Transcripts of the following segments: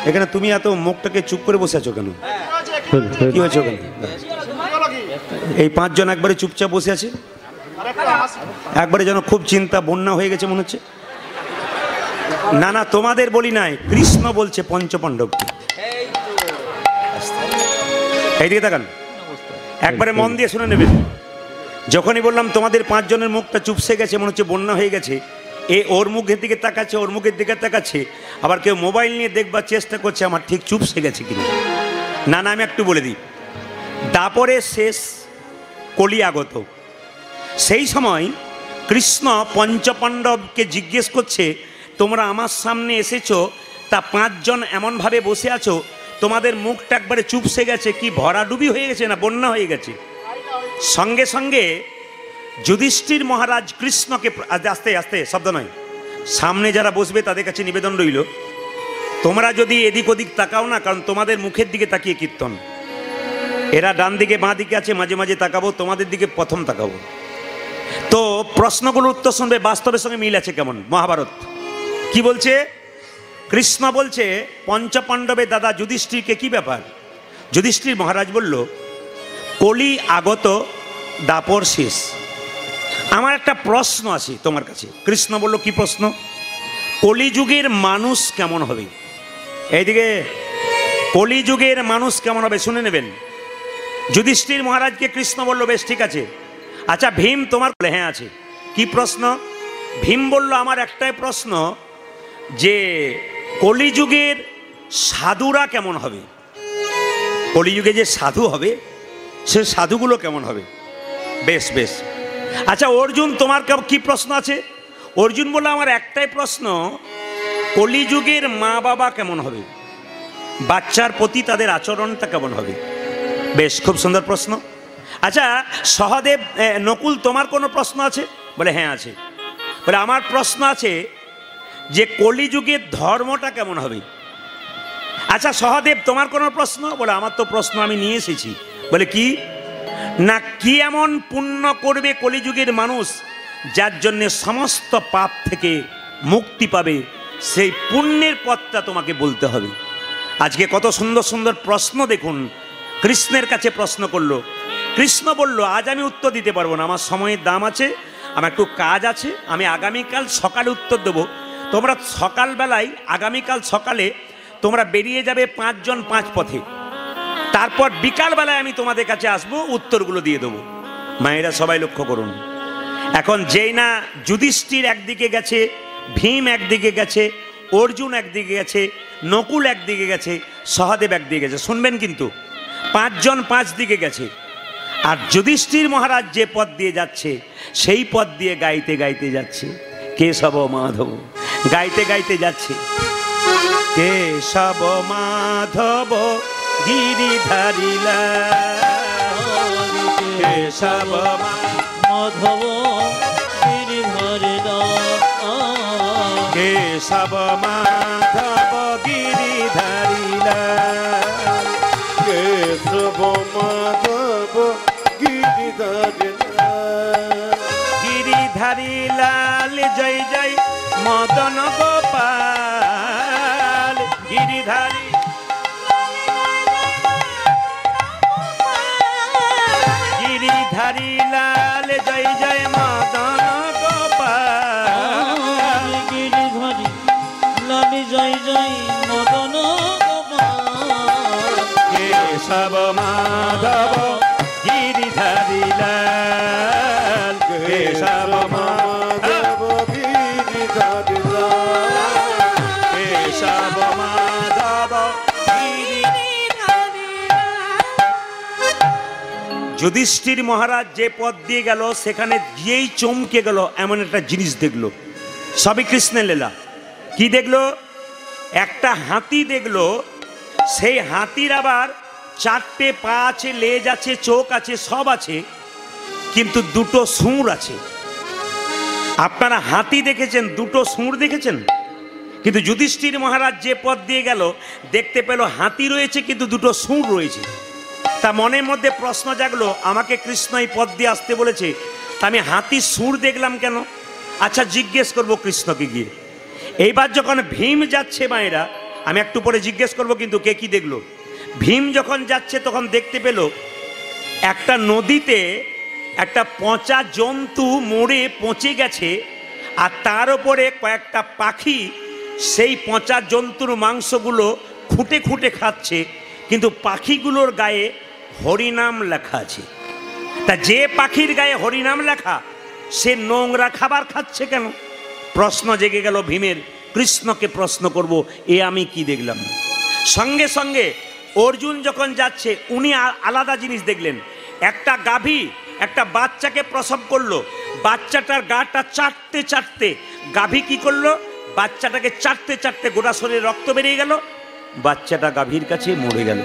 এখানে তুমি এত মুখটাকে চুপ করে বসে আছো কেন? কি হয়েছে ওখানে? এই পাঁচজন একবারে চুপচাপ বসে আছে, একবারে যেন খুব চিন্তা, বন্যা হয়ে গেছে মনে হচ্ছে। না না, তোমাদের বলি নাই, কৃষ্ণ বলছে পঞ্চপাণ্ডবকে। এইদিকে তাকান, একবারে মন দিয়ে শুনে নেবেন। যখনই বললাম তোমাদের পাঁচজনের মুখটা চুপসে গেছে, মনে হচ্ছে বন্যা হয়ে গেছে, এ ওর মুখের দিকে তাকাচ্ছে, ওর মুখের দিকে তাকাচ্ছে, আবার কেউ মোবাইল নিয়ে দেখবার চেষ্টা করছে আমার ঠিক চুপসে গেছে কিনা। না না, আমি একটু বলে দিই, দাপরের শেষ, কলি আগত। সেই সময় কৃষ্ণ পঞ্চপাণ্ডবকে জিজ্ঞেস করছে, তোমরা আমার সামনে এসেছো, তা পাঁচজন এমনভাবে বসে আছো, তোমাদের মুখটা একবারে চুপসে গেছে, কি ভরাডুবি হয়ে গেছে না বন্যা হয়ে গেছে? সঙ্গে সঙ্গে যুধিষ্ঠির মহারাজ কৃষ্ণকে, আস্তে আস্তে শব্দ নয়, সামনে যারা বসবে তাদের কাছে নিবেদন রইল, তোমরা যদি এদিক ওদিক তাকাও না, কারণ তোমাদের মুখের দিকে তাকিয়ে কীর্তন, এরা ডান দিকে বাঁ দিকে আছে, মাঝে মাঝে তাকাবো, তোমাদের দিকে প্রথম তাকাবো। তো প্রশ্নগুলোর উত্তর শুনবে, বাস্তবের সঙ্গে মিল আছে কেমন। মহাভারত কি বলছে? কৃষ্ণ বলছে পঞ্চপাণ্ডবের দাদা যুধিষ্ঠিরকে কি ব্যাপার? যুধিষ্ঠির মহারাজ বলল, কলি আগত, দাপর শেষ। আমার একটা প্রশ্ন আছে তোমার কাছে। কৃষ্ণ বলল, কি প্রশ্ন? কলিযুগের মানুষ কেমন হবে? এইদিকে, কলিযুগের মানুষ কেমন হবে শুনে নেবেন। যুধিষ্ঠির মহারাজকে কৃষ্ণ বলল, বেশ ঠিক আছে, আচ্ছা ভীম তোমার? হ্যাঁ আছে। কি প্রশ্ন? ভীম বলল, আমার একটাই প্রশ্ন, যে কলিযুগের সাধুরা কেমন হবে? কলিযুগে যে সাধু হবে, সে সাধুগুলো কেমন হবে? বেশ বেশ। আচ্ছা অর্জুন, তোমার কি প্রশ্ন আছে? অর্জুন বলল, আমার একটাই প্রশ্ন, কলিযুগের মা বাবা কেমন হবে? বাচ্চার প্রতি তাদের আচরণটা কেমন হবে? বেশ, খুব সুন্দর প্রশ্ন। আচ্ছা সহদেব, নকুল, তোমার কোনো প্রশ্ন আছে? বলে হ্যাঁ আছে। বলে আমার প্রশ্ন আছে যে কলিযুগের ধর্মটা কেমন হবে? আচ্ছা সহদেব, তোমার কোনো প্রশ্ন? বলে আমার তো প্রশ্ন আমি নিয়ে এসেছি। বলে কি? না, কি এমন পুণ্য করবে কলিযুগের মানুষ যার জন্যে সমস্ত পাপ থেকে মুক্তি পাবে, সেই পুণ্যের পথটা তোমাকে বলতে হবে। আজকে কত সুন্দর সুন্দর প্রশ্ন দেখুন, কৃষ্ণের কাছে প্রশ্ন করলো। কৃষ্ণ বলল, আজ আমি উত্তর দিতে পারবো না, আমার সময়ের দাম আছে, আমার একটু কাজ আছে, আমি আগামীকাল সকালে উত্তর দেবো। তোমরা সকালবেলায়, আগামীকাল সকালে তোমরা বেরিয়ে যাবে পাঁচজন পাঁচ পথে, তারপর বিকালবেলায় আমি তোমাদের কাছে আসবো, উত্তরগুলো দিয়ে দেবো। মায়েরা সবাই লক্ষ্য করুন, এখন যেই না যুধিষ্ঠির একদিকে গেছে, ভীম একদিকে গেছে, অর্জুন একদিকে গেছে, নকুল একদিকে গেছে, সহদেব একদিকে গেছে, শুনবেন কিন্তু পাঁচজন পাঁচ দিকে গেছে। আর যুধিষ্ঠির মহারাজ যে পথ দিয়ে যাচ্ছে, সেই পথ দিয়ে গাইতে গাইতে যাচ্ছে, কেশব মাধব গাইতে গাইতে যাচ্ছে। কেশব মাধব গিরিধারিলা, কেশব মাধব গিরিধারিলা, কেশব মাধব গিরিধারিলা, কেশব মাধব গিরিধারিলা, গিরিধারিলাল জয় জয় মদন গোপাল, গিরিধারী গিরিধারিলাল জয় জয় মদন গোপাল, গিরিধারী লাল জয় জয় মদন গোপাল, কেশব মাধব গিরিধারিলাল, কেশব মাধব গিরিধারিলা, কেশব মাধব যুধিষ্ঠির মহারাজ যে পথ দিয়ে গেল, সেখানে গিয়েই চমকে গেল, এমন একটা জিনিস দেখলো। সবই কৃষ্ণের লীলা। কি দেখলো? একটা হাতি দেখলো, সেই হাতির আবার চারটে পা আছে, লেজ আছে, চোখ আছে, সব আছে, কিন্তু দুটো সুর আছে। আপনারা হাতি দেখেছেন, দুটো সুর দেখেছেন? কিন্তু যুধিষ্ঠির মহারাজ যে পথ দিয়ে গেল, দেখতে পেল হাতি রয়েছে কিন্তু দুটো সুর রয়েছে। তা মনের মধ্যে প্রশ্ন জাগলো, আমাকে কৃষ্ণ এই পথ দিয়ে আসতে বলেছে, তা আমি হাতির সুর দেখলাম কেন? আচ্ছা জিজ্ঞেস করবো কৃষ্ণকে গিয়ে। এইবার যখন ভীম যাচ্ছে মায়েরা, আমি একটু পরে জিজ্ঞেস করব কিন্তু কে কি দেখলো। ভীম যখন যাচ্ছে তখন দেখতে পেল একটা নদীতে একটা পচা জন্তু মরে পচে গেছে, আর তার উপরে কয়েকটা পাখি সেই পচা জন্তুর মাংসগুলো খুঁটে খুঁটে খাচ্ছে, কিন্তু পাখিগুলোর গায়ে হরিনাম লেখা আছে। তা যে পাখির গায়ে হরিনাম লেখা সে নোংরা খাবার খাচ্ছে কেন? প্রশ্ন জেগে গেল ভীমের। কৃষ্ণকে প্রশ্ন করব, এ আমি কি দেখলাম। সঙ্গে সঙ্গে অর্জুন যখন যাচ্ছে উনি আলাদা জিনিস দেখলেন। একটা গাভী একটা বাচ্চাকে প্রসব করলো, বাচ্চাটার গাটা চাটতে চাটতে গাভী কি করলো, বাচ্চাটাকে চাটতে চাটতে গোটা শরীরে রক্ত বেরিয়ে গেল, বাচ্চাটা গাভীর কাছে মরে গেল।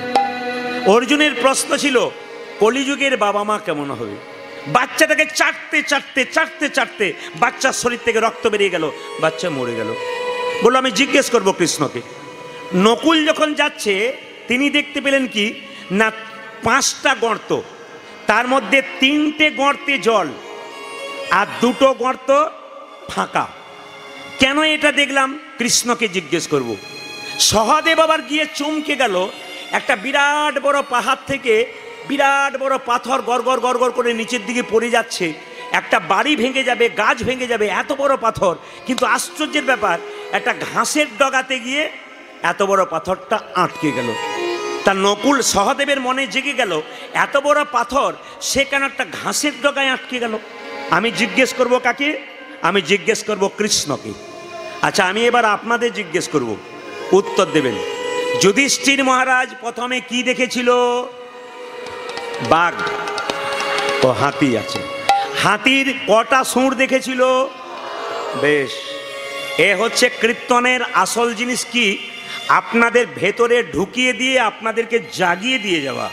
অর্জুনের প্রশ্ন ছিল কলিযুগের বাবা মা কেমন হবে? বাচ্চাটাকে চাটতে চাটতে চাটতে চাটতে বাচ্চার শরীর থেকে রক্ত বেরিয়ে গেল, বাচ্চা মরে গেল। বললো আমি জিজ্ঞেস করব কৃষ্ণকে। নকুল যখন যাচ্ছে তিনি দেখতে পেলেন কি না, 5টা গর্ত, তার মধ্যে 3টে গর্তে জল আর 2টো গর্ত ফাঁকা। কেন এটা দেখলাম? কৃষ্ণকে জিজ্ঞেস করব। সহদেব আবার গিয়ে চমকে গেল, একটা বিরাট বড় পাহাড় থেকে বিরাট বড় পাথর গড়গড় গড়গড় করে নিচের দিকে পড়ে যাচ্ছে, একটা বাড়ি ভেঙে যাবে, গাছ ভেঙে যাবে, এত বড় পাথর। কিন্তু আশ্চর্যের ব্যাপার, একটা ঘাসের ডগাতে গিয়ে এত বড় পাথরটা আটকে গেল। তা নকুল সহদেবের মনে জেগে গেল, এত বড় পাথর সে কেন একটা ঘাসের ডগায় আটকে গেল? আমি জিজ্ঞেস করব কাকে? আমি জিজ্ঞেস করব কৃষ্ণকে। আচ্ছা, আমি এবার আপনাদের জিজ্ঞেস করব, উত্তর দেবেন। যুধিষ্ঠির মহারাজ প্রথমে কি দেখেছিল? বাঘ ও হাতি আছে। হাতির কটা সুর দেখেছিল? বেশ, এ হচ্ছে কীর্তনের আসল জিনিস কি, আপনাদের ভেতরে ঢুকিয়ে দিয়ে আপনাদেরকে জাগিয়ে দিয়ে যাওয়া।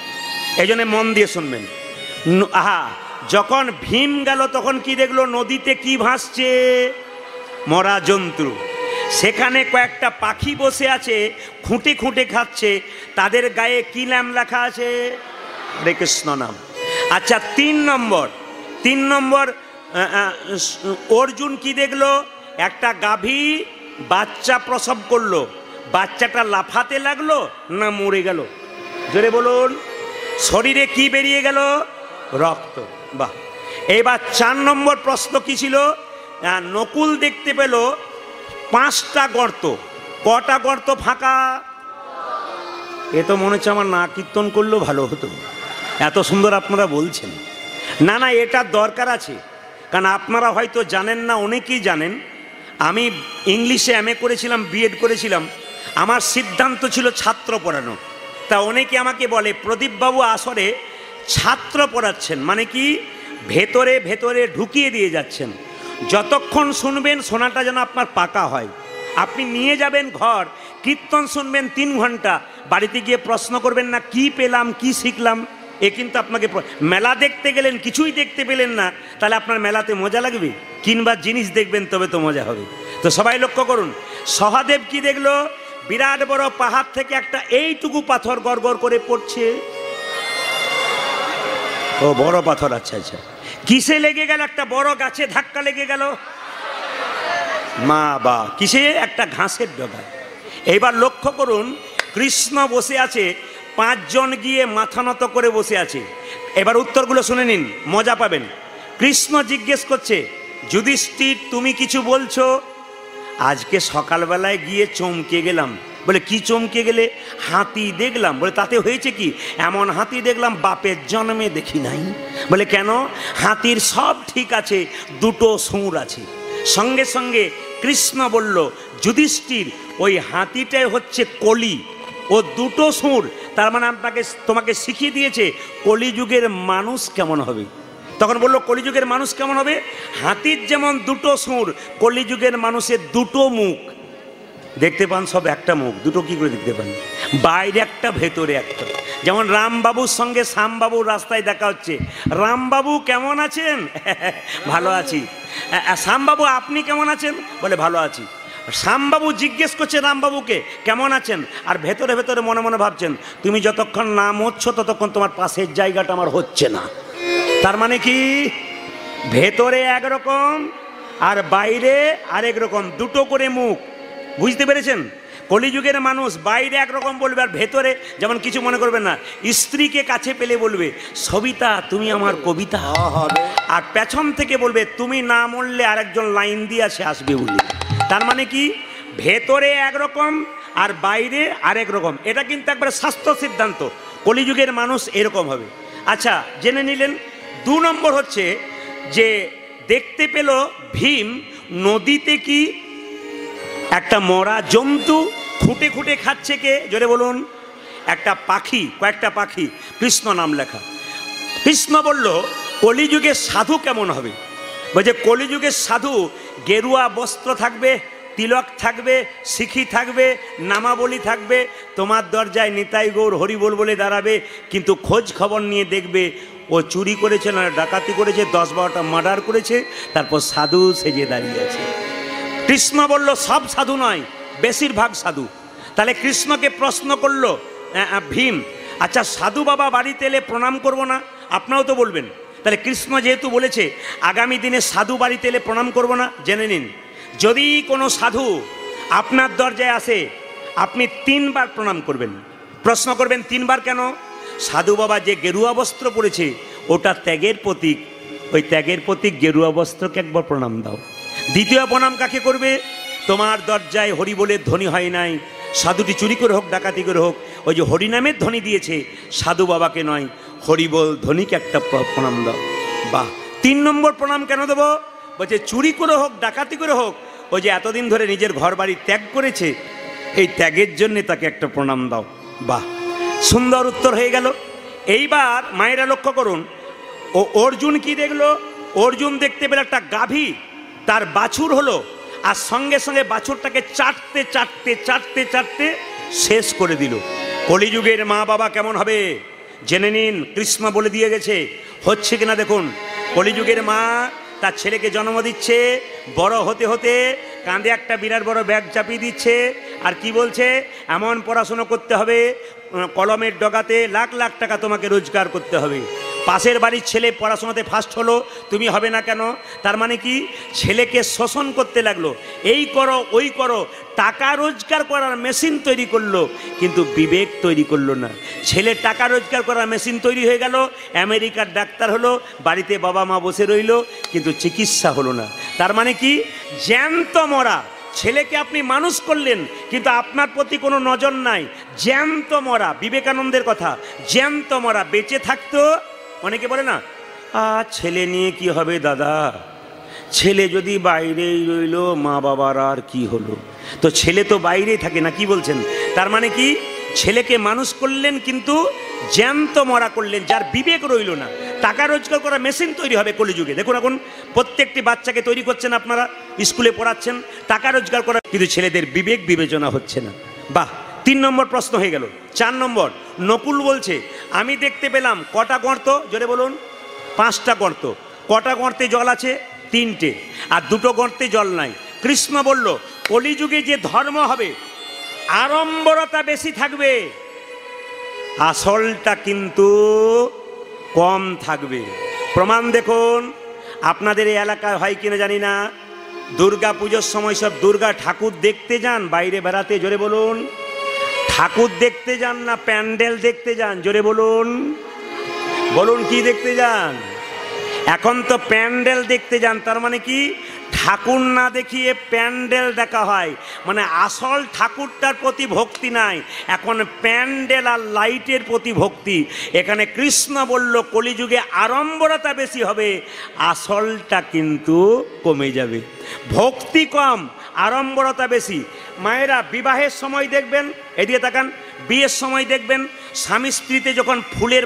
এই জন্য মন দিয়ে শুনবেন। যখন ভীম গেল তখন কি দেখলো? নদীতে কি ভাসছে? মরা জন্তু। সেখানে কয়েকটা পাখি বসে আছে, খুঁটে খুঁটে খাচ্ছে, তাদের গায়ে কি নাম লেখা আছে? হরে কৃষ্ণ নাম। আচ্ছা, 3 নম্বর অর্জুন কি দেখলো? একটা গাভী বাচ্চা প্রসব করলো, বাচ্চাটা লাফাতে লাগলো না মরে গেল? জোরে বলুন। শরীরে কি বেরিয়ে গেল? রক্ত। বাহ। এবার 4 নম্বর প্রশ্ন কি ছিল? নকুল দেখতে পেল 5টা গর্ত। কটা গর্ত ফাঁকা? এ তো মনে হচ্ছে আমার না কীর্তন করলেও ভালো হতো, এত সুন্দর আপনারা বলছেন। না না, এটা দরকার আছে, কারণ আপনারা হয়তো জানেন না, অনেকেই জানেন। আমি ইংলিশে MA করেছিলাম, BEd করেছিলাম। আমার সিদ্ধান্ত ছিল ছাত্র পড়ানো। তা অনেকে আমাকে বলে, প্রদীপবাবু আসরে ছাত্র পড়াচ্ছেন মানে কি? ভেতরে ভেতরে ঢুকিয়ে দিয়ে যাচ্ছেন। যতক্ষণ শুনবেন শোনাটা যেন আপনার পাকা হয়। আপনি নিয়ে যাবেন ঘর, কীর্তন শুনবেন 3 ঘন্টা, বাড়িতে গিয়ে প্রশ্ন করবেন না কি পেলাম, কি শিখলাম। এ কিন্তু আপনাকে, মেলা দেখতে গেলেন কিছুই দেখতে পেলেন না, তাহলে আপনার মেলাতে মজা লাগবে? কিনবার জিনিস দেখবেন তবে তো মজা হবে। তো সবাই লক্ষ্য করুন, সহদেব কি দেখলো? বিরাট বড় পাহাড় থেকে একটা এইটুকু পাথর গড়গড় করে পড়ছে। ও বড় পাথর। আচ্ছা আচ্ছা, কিসে লেগে গেল? একটা বড় গাছে ধাক্কা লেগে গেল। মা বা কিসে? একটা ঘাসের ডগায়। এইবার লক্ষ্য করুন, কৃষ্ণ বসে আছে, 5 জন গিয়ে মাথা নত করে বসে আছে। এবার উত্তরগুলো শুনে নিন, মজা পাবেন। কৃষ্ণ জিজ্ঞেস করছে, যুধিষ্ঠির তুমি কিছু বলছো? আজকে সকালবেলায় গিয়ে চমকে গেলাম। বলে কি চমকে গেলে? হাতি দেখলাম। বলে তাতে হয়েছে কি? এমন হাতি দেখলাম বাপের জন্মে দেখি নাই। বলে কেন? হাতির সব ঠিক আছে, 2টো সুর আছে। সঙ্গে সঙ্গে কৃষ্ণ বলল, যুধিষ্ঠির ওই হাতিটাই হচ্ছে কলি, ও 2টো সুর। তার মানে তোমাকে শিখিয়ে দিয়েছে কলিযুগের মানুষ কেমন হবে। তখন বললো কলিযুগের মানুষ কেমন হবে? হাতির যেমন 2টো সুর, কলিযুগের মানুষের 2টো মুখ। দেখতে পান সব একটা মুখ, 2টো কি করে দেখতে পান? বাইরে একটা ভেতরে একটা। যেমন রামবাবুর সঙ্গে শ্যামবাবুর রাস্তায় দেখা হচ্ছে। রামবাবু কেমন আছেন? ভালো আছি। শ্যামবাবু আপনি কেমন আছেন? বলে ভালো আছি। শ্যামবাবু জিজ্ঞেস করছে রামবাবুকে কেমন আছেন, আর ভেতরে ভেতরে মনে মনে ভাবছেন তুমি যতক্ষণ না মরছো ততক্ষণ তোমার পাশের জায়গাটা আমার হচ্ছে না। তার মানে কি? ভেতরে একরকম আর বাইরে আরেক রকম, 2টো করে মুখ। বুঝতে পেরেছেন? কলিযুগের মানুষ বাইরে একরকম বলবে আর ভেতরে যেমন কিছু মনে করবে না, স্ত্রীকে কাছে পেলে বলবে সবিতা তুমি আমার কবিতা, আহারে আর পেছন থেকে বলবে তুমি না মরলে আরেকজন লাইন দিয়ে সে আসবে বলে। তার মানে কি, ভেতরে একরকম আর বাইরে আরেক রকম। এটা কিন্তু একবারে স্বাস্থ্য সিদ্ধান্ত, কলিযুগের মানুষ এরকম হবে। আচ্ছা, জেনে নিলেন। 2 নম্বর হচ্ছে যে দেখতে পেল ভীম নদীতে কি একটা মরা জন্তু খুঁটে খুঁটে খাচ্ছে। কে? জোরে বলুন। একটা পাখি, কয়েকটা পাখি, কৃষ্ণ নাম লেখা। কৃষ্ণ বলল কলিযুগের সাধু কেমন হবে? বলছে কলিযুগের সাধু গেরুয়া বস্ত্র থাকবে, তিলক থাকবে, শিখি থাকবে, নামাবলী থাকবে, তোমার দরজায় নিতাই গৌর হরিবোল বলে দাঁড়াবে, কিন্তু খোঁজ খবর নিয়ে দেখবে ও চুরি করেছে না ডাকাতি করেছে, 10-12টা মার্ডার করেছে, তারপর সাধু সেজে দাঁড়িয়ে আছে। কৃষ্ণ বলল সব সাধু নয়, বেশিরভাগ সাধু। তাহলে কৃষ্ণকে প্রশ্ন করলো ভীম, আচ্ছা সাধু বাবা বাড়িতে এলে প্রণাম করব না? আপনারাও তো বলবেন। তাহলে কৃষ্ণ যেহেতু বলেছে আগামী দিনে সাধু বাড়িতে এলে প্রণাম করব না, জেনে নিন যদি কোনো সাধু আপনার দরজায় আসে আপনি 3 বার প্রণাম করবেন। প্রশ্ন করবেন 3 বার কেন? সাধু বাবা যে গেরুয়া বস্ত্র পরেছে ওটা ত্যাগের প্রতীক, ওই ত্যাগের প্রতীক গেরুয়া বস্ত্রকে একবার প্রণাম দাও। দ্বিতীয় প্রণাম কাকে করবে? তোমার দরজায় হরি বলে ধ্বনি হয় নাই, সাধুটি চুরি করে হোক ডাকাতি করে হোক, ওই যে হরিনামের ধ্বনি দিয়েছে সাধু বাবাকে নয়, হরিবল ধ্বনিকে একটা প্রণাম দাও। বাহ। 3 নম্বর প্রণাম কেন দেবো? বলছে চুরি করে হোক ডাকাতি করে হোক, ওই যে এতদিন ধরে নিজের ঘর বাড়ি ত্যাগ করেছে, এই ত্যাগের জন্যে তাকে একটা প্রণাম দাও। বাহ, সুন্দর উত্তর হয়ে গেল। এইবার মায়েরা লক্ষ্য করুন, ও অর্জুন কি দেখলো? অর্জুন দেখতে পেল একটা গাভী, তার বাছুর হলো, আর সঙ্গে সঙ্গে বাছুরটাকে চাটতে চাটতে চাটতে চাটতে শেষ করে দিল। কলিযুগের মা বাবা কেমন হবে জেনে নিন। কৃষ্ণ বলে দিয়ে গেছে, হচ্ছে কিনা দেখুন। কলিযুগের মা তার ছেলেকে জন্ম দিচ্ছে, বড় হতে হতে কাঁধে একটা বিরাট বড় ব্যাগ চাপিয়ে দিচ্ছে, আর কি বলছে এমন পড়াশুনো করতে হবে, কলমের ডগাতে লাখ লাখ টাকা তোমাকে রোজগার করতে হবে। পাশের বাড়ির ছেলে পড়াশোনাতে ফার্স্ট হলো, তুমি হবে না কেন? তার মানে কি, ছেলেকে শোষণ করতে লাগলো, এই করো ওই করো, টাকা রোজগার করার মেশিন তৈরি করলো, কিন্তু বিবেক তৈরি করলো না। ছেলে টাকা রোজগার করার মেশিন তৈরি হয়ে গেল, আমেরিকার ডাক্তার হলো, বাড়িতে বাবা মা বসে রইল, কিন্তু চিকিৎসা হলো না। তার মানে কি, জ্যান্ত মরা। ছেলেকে আপনি মানুষ করলেন কিন্তু আপনার প্রতি কোনো নজর নাই, জ্যান্ত মরা। বিবেকানন্দের কথা, জ্যান্ত মরা। বেঁচে থাকতো, অনেকে বলে না ছেলে নিয়ে কি হবে দাদা, ছেলে যদি বাইরেই রইল মা বাবার আর কি হলো? তো ছেলে তো বাইরেই থাকে না, কি বলছেন? তার মানে কি, ছেলেকে মানুষ করলেন কিন্তু জ্যান্ত মরা করলেন, যার বিবেক রইল না। টাকা রোজগার করা মেশিন তৈরি হবে কলিযুগে। দেখুন এখন প্রত্যেকটি বাচ্চাকে তৈরি করছেন আপনারা, স্কুলে পড়াচ্ছেন, টাকা রোজগার করা, কিন্তু ছেলেদের বিবেক বিবেচনা হচ্ছে না। বাহ, 3 নম্বর প্রশ্ন হয়ে গেল। 4 নম্বর, নকুল বলছে আমি দেখতে পেলাম কটা গর্ত? জোরে বলুন। 5টা গর্ত। কটা গর্তে জল আছে? 3টে, আর 2টো গর্তে জল নাই। কৃষ্ণ বলল কলিযুগে যে ধর্ম হবে আড়ম্বরতা বেশি থাকবে, আসলটা কিন্তু কম থাকবে। প্রমাণ দেখুন, আপনাদের এই এলাকায় হয় কিনা জানি না, দুর্গা পুজোর সময় সব দুর্গা ঠাকুর দেখতে যান বাইরে বেড়াতে, জোরে বলুন। ঠাকুর দেখতে যান না প্যান্ডেল দেখতে যান? জোরে বলুন। বলুন কি দেখতে যান? এখন তো প্যান্ডেল দেখতে যান। তার মানে কি, ঠাকুর না দেখিয়ে প্যান্ডেল দেখা হয়, মানে আসল ঠাকুরটার প্রতি ভক্তি নাই, এখন প্যান্ডেল আর লাইটের প্রতি ভক্তি। এখানে কৃষ্ণ বলল কলিযুগে আড়ম্বরতা বেশি হবে, আসলটা কিন্তু কমে যাবে। ভক্তি কম, আড়ম্বরতা বেশি। মায়েরা বিবাহের সময় দেখবেন, এদিকে তাকান, বিয়ের সময় দেখবেন স্বামী স্ত্রীতে যখন ফুলের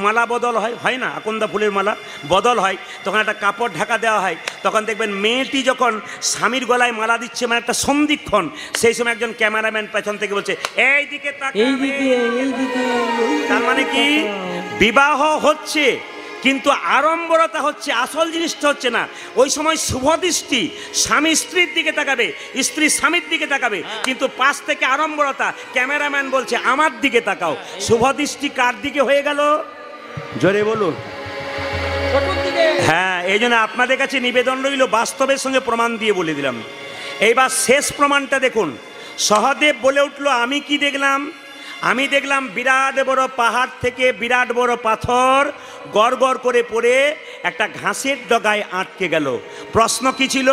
মালা বদল হয় না, আকন্দা ফুলের মালা বদল হয়, তখন একটা কাপড় ঢাকা দেওয়া হয়, তখন দেখবেন মেয়েটি যখন স্বামীর গলায় মালা দিচ্ছে, মানে একটা সন্ধিক্ষণ, সেই সময় একজন ক্যামেরাম্যান পেছন থেকে বলছে এইদিকে তাকাবে। তার মানে কি, বিবাহ হচ্ছে কিন্তু আড়ম্বরতা হচ্ছে, আসল জিনিসটা হচ্ছে না। ওই সময় শুভ দৃষ্টি স্বামী স্ত্রীর দিকে তাকাবে, স্ত্রী স্বামীর দিকে তাকাবে, কিন্তু পাশ থেকে আড়ম্বরতা, ক্যামেরাম্যান বলছে আমার দিকে তাকাও। শুভ দৃষ্টি কার দিকে হয়ে গেল? জোরে বলুন। হ্যাঁ, এই জন্য আপনাদের কাছে নিবেদন রইল, বাস্তবের সঙ্গে প্রমাণ দিয়ে বলে দিলাম। এইবার শেষ প্রমাণটা দেখুন। সহদেব বলে উঠলো, আমি কি দেখলাম? আমি দেখলাম বিরাট বড় পাহাড় থেকে বিরাট বড় পাথর গড় গড় করে পড়ে একটা ঘাসের ডগায় আটকে গেল। প্রশ্ন কি ছিল?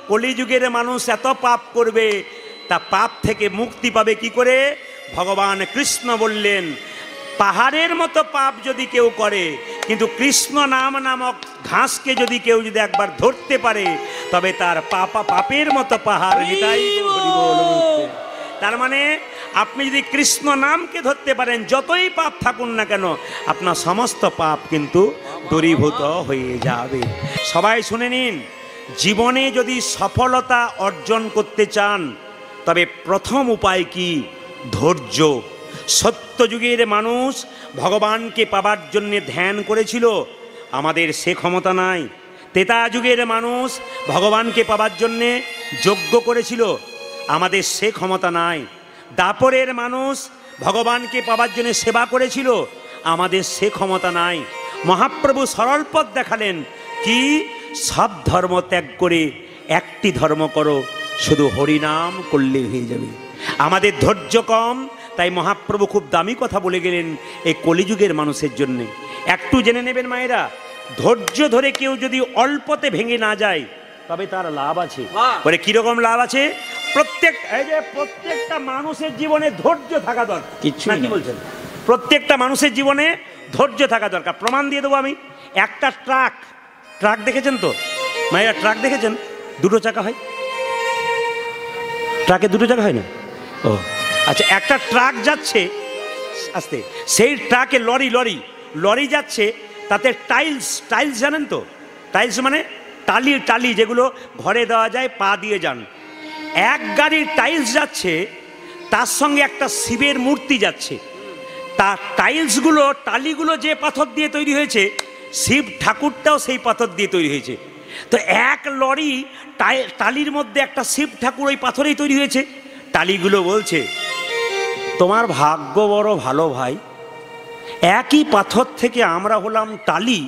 কলিযুগের মানুষ এত পাপ করবে, তা পাপ থেকে মুক্তি পাবে কি করে? ভগবান কৃষ্ণ বললেন, পাহাড়ের মতো পাপ যদি কেউ করে, কিন্তু কৃষ্ণ নাম নামক ঘাসকে যদি কেউ যদি একবার ধরতে পারে, তবে তার পাপের মতো পাহাড় নিতাই গৌর হরি বল বলছে। তার মানে আপনি যদি কৃষ্ণ নামকে ধরতে পারেন, যতই পাপ থাকুন না কেন, আপনার সমস্ত পাপ কিন্তু দূরীভূত হয়ে যাবে। সবাই শুনে নিন, জীবনে যদি সফলতা অর্জন করতে চান, তবে প্রথম উপায় কি? ধৈর্য। সত্যযুগের মানুষ ভগবানকে পাবার জন্য ধ্যান করেছিল, আমাদের সে ক্ষমতা নাই। ত্রেতা যুগের মানুষ ভগবানকে পাবার জন্যে যজ্ঞ করেছিল, আমাদের সে ক্ষমতা নাই। দাপরের মানুষ ভগবানকে পাবার জন্য সেবা করেছিল, আমাদের সে ক্ষমতা নাই। মহাপ্রভু সরল পথ দেখালেন, কি? সব ধর্ম ত্যাগ করে একটি ধর্ম করো, শুধু হরিনাম করলে হয়ে যাবে। আমাদের ধৈর্য কম, তাই মহাপ্রভু খুব দামি কথা বলে গেলেন এই কলিযুগের মানুষের জন্যে। একটু জেনে নেবেন মায়েরা, ধৈর্য ধরে কেউ যদি অল্পতে ভেঙে না যায়, তবে তার লাভ আছে। বলে কিরকম লাভ আছে? প্রত্যেকটা মানুষের জীবনে ধৈর্য থাকা দরকার। কিছু কি বলছেন? প্রত্যেকটা মানুষের জীবনে ধৈর্য থাকা দরকার। প্রমাণ দিয়ে দেবো আমি। একটা ট্রাক দেখেছেন তো মায়েরা? ট্রাক দেখেছেন? দুটো চাকা হয়, ট্রাকে দুটো চাকা হয় না? ও আচ্ছা, একটা ট্রাক যাচ্ছে আস্তে, সেই ট্রাকে লরি যাচ্ছে, তাতে টাইলস জানেন তো? টাইলস মানে টালি যেগুলো ঘরে দেওয়া যায়, পা দিয়ে যান। এক গাড়ির টাইলস যাচ্ছে, তার সঙ্গে একটা শিবের মূর্তি যাচ্ছে। তা টালিগুলো যে পাথর দিয়ে তৈরি হয়েছে, শিব ঠাকুরটাও সেই পাথর দিয়ে তৈরি হয়েছে। তো এক লরি টালির মধ্যে একটা শিব ঠাকুর ওই পাথরেই তৈরি হয়েছে। টালিগুলো বলছে, তোমার ভাগ্য বড় ভালো ভাই, একই পাথর থেকে আমরা হলাম টালি,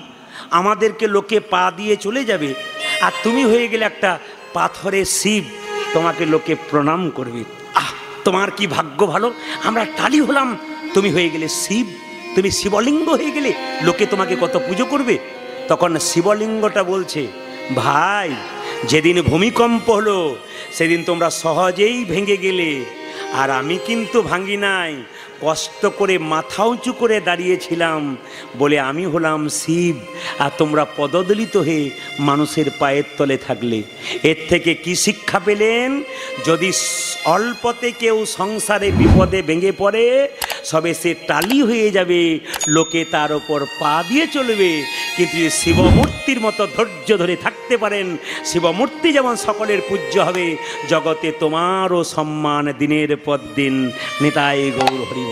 আমাদেরকে লোকে পা দিয়ে চলে যাবে, আর তুমি হয়ে গেলে একটা পাথরের শিব, তোমাকে লোকে প্রণাম করবে। তোমার কি ভাগ্য ভালো, আমরা টালি হলাম, তুমি হয়ে গেলে শিব, তুমি শিবলিঙ্গ হয়ে গেলে, লোকে তোমাকে কত পুজো করবে। তখন শিবলিঙ্গটা বলছে, ভাই, যেদিন ভূমিকম্প হলো সেদিন তোমরা সহজেই ভেঙে গেলে, আর আমি কিন্তু ভাঙি নাই, কষ্ট করে মাথা উঁচু করে দাঁড়িয়েছিলাম বলে আমি হলাম শিব, আর তোমরা পদদলিত হয়ে মানুষের পায়ের তলে থাকলে। এর থেকে কি শিক্ষা পেলেন? যদি অল্পতে কেউ সংসারে বিপদে ভেঙে পড়ে, সবে সে টালি হয়ে যাবে, লোকে তার ওপর পা দিয়ে চলবে। কিন্তু শিবমূর্তির মতো ধৈর্য ধরে থাকতে পারেন, শিবমূর্তি যেমন সকলের পূজ্য হবে, জগতে তোমারও সম্মান দিনের পর দিন। নিতাই গৌর হরি।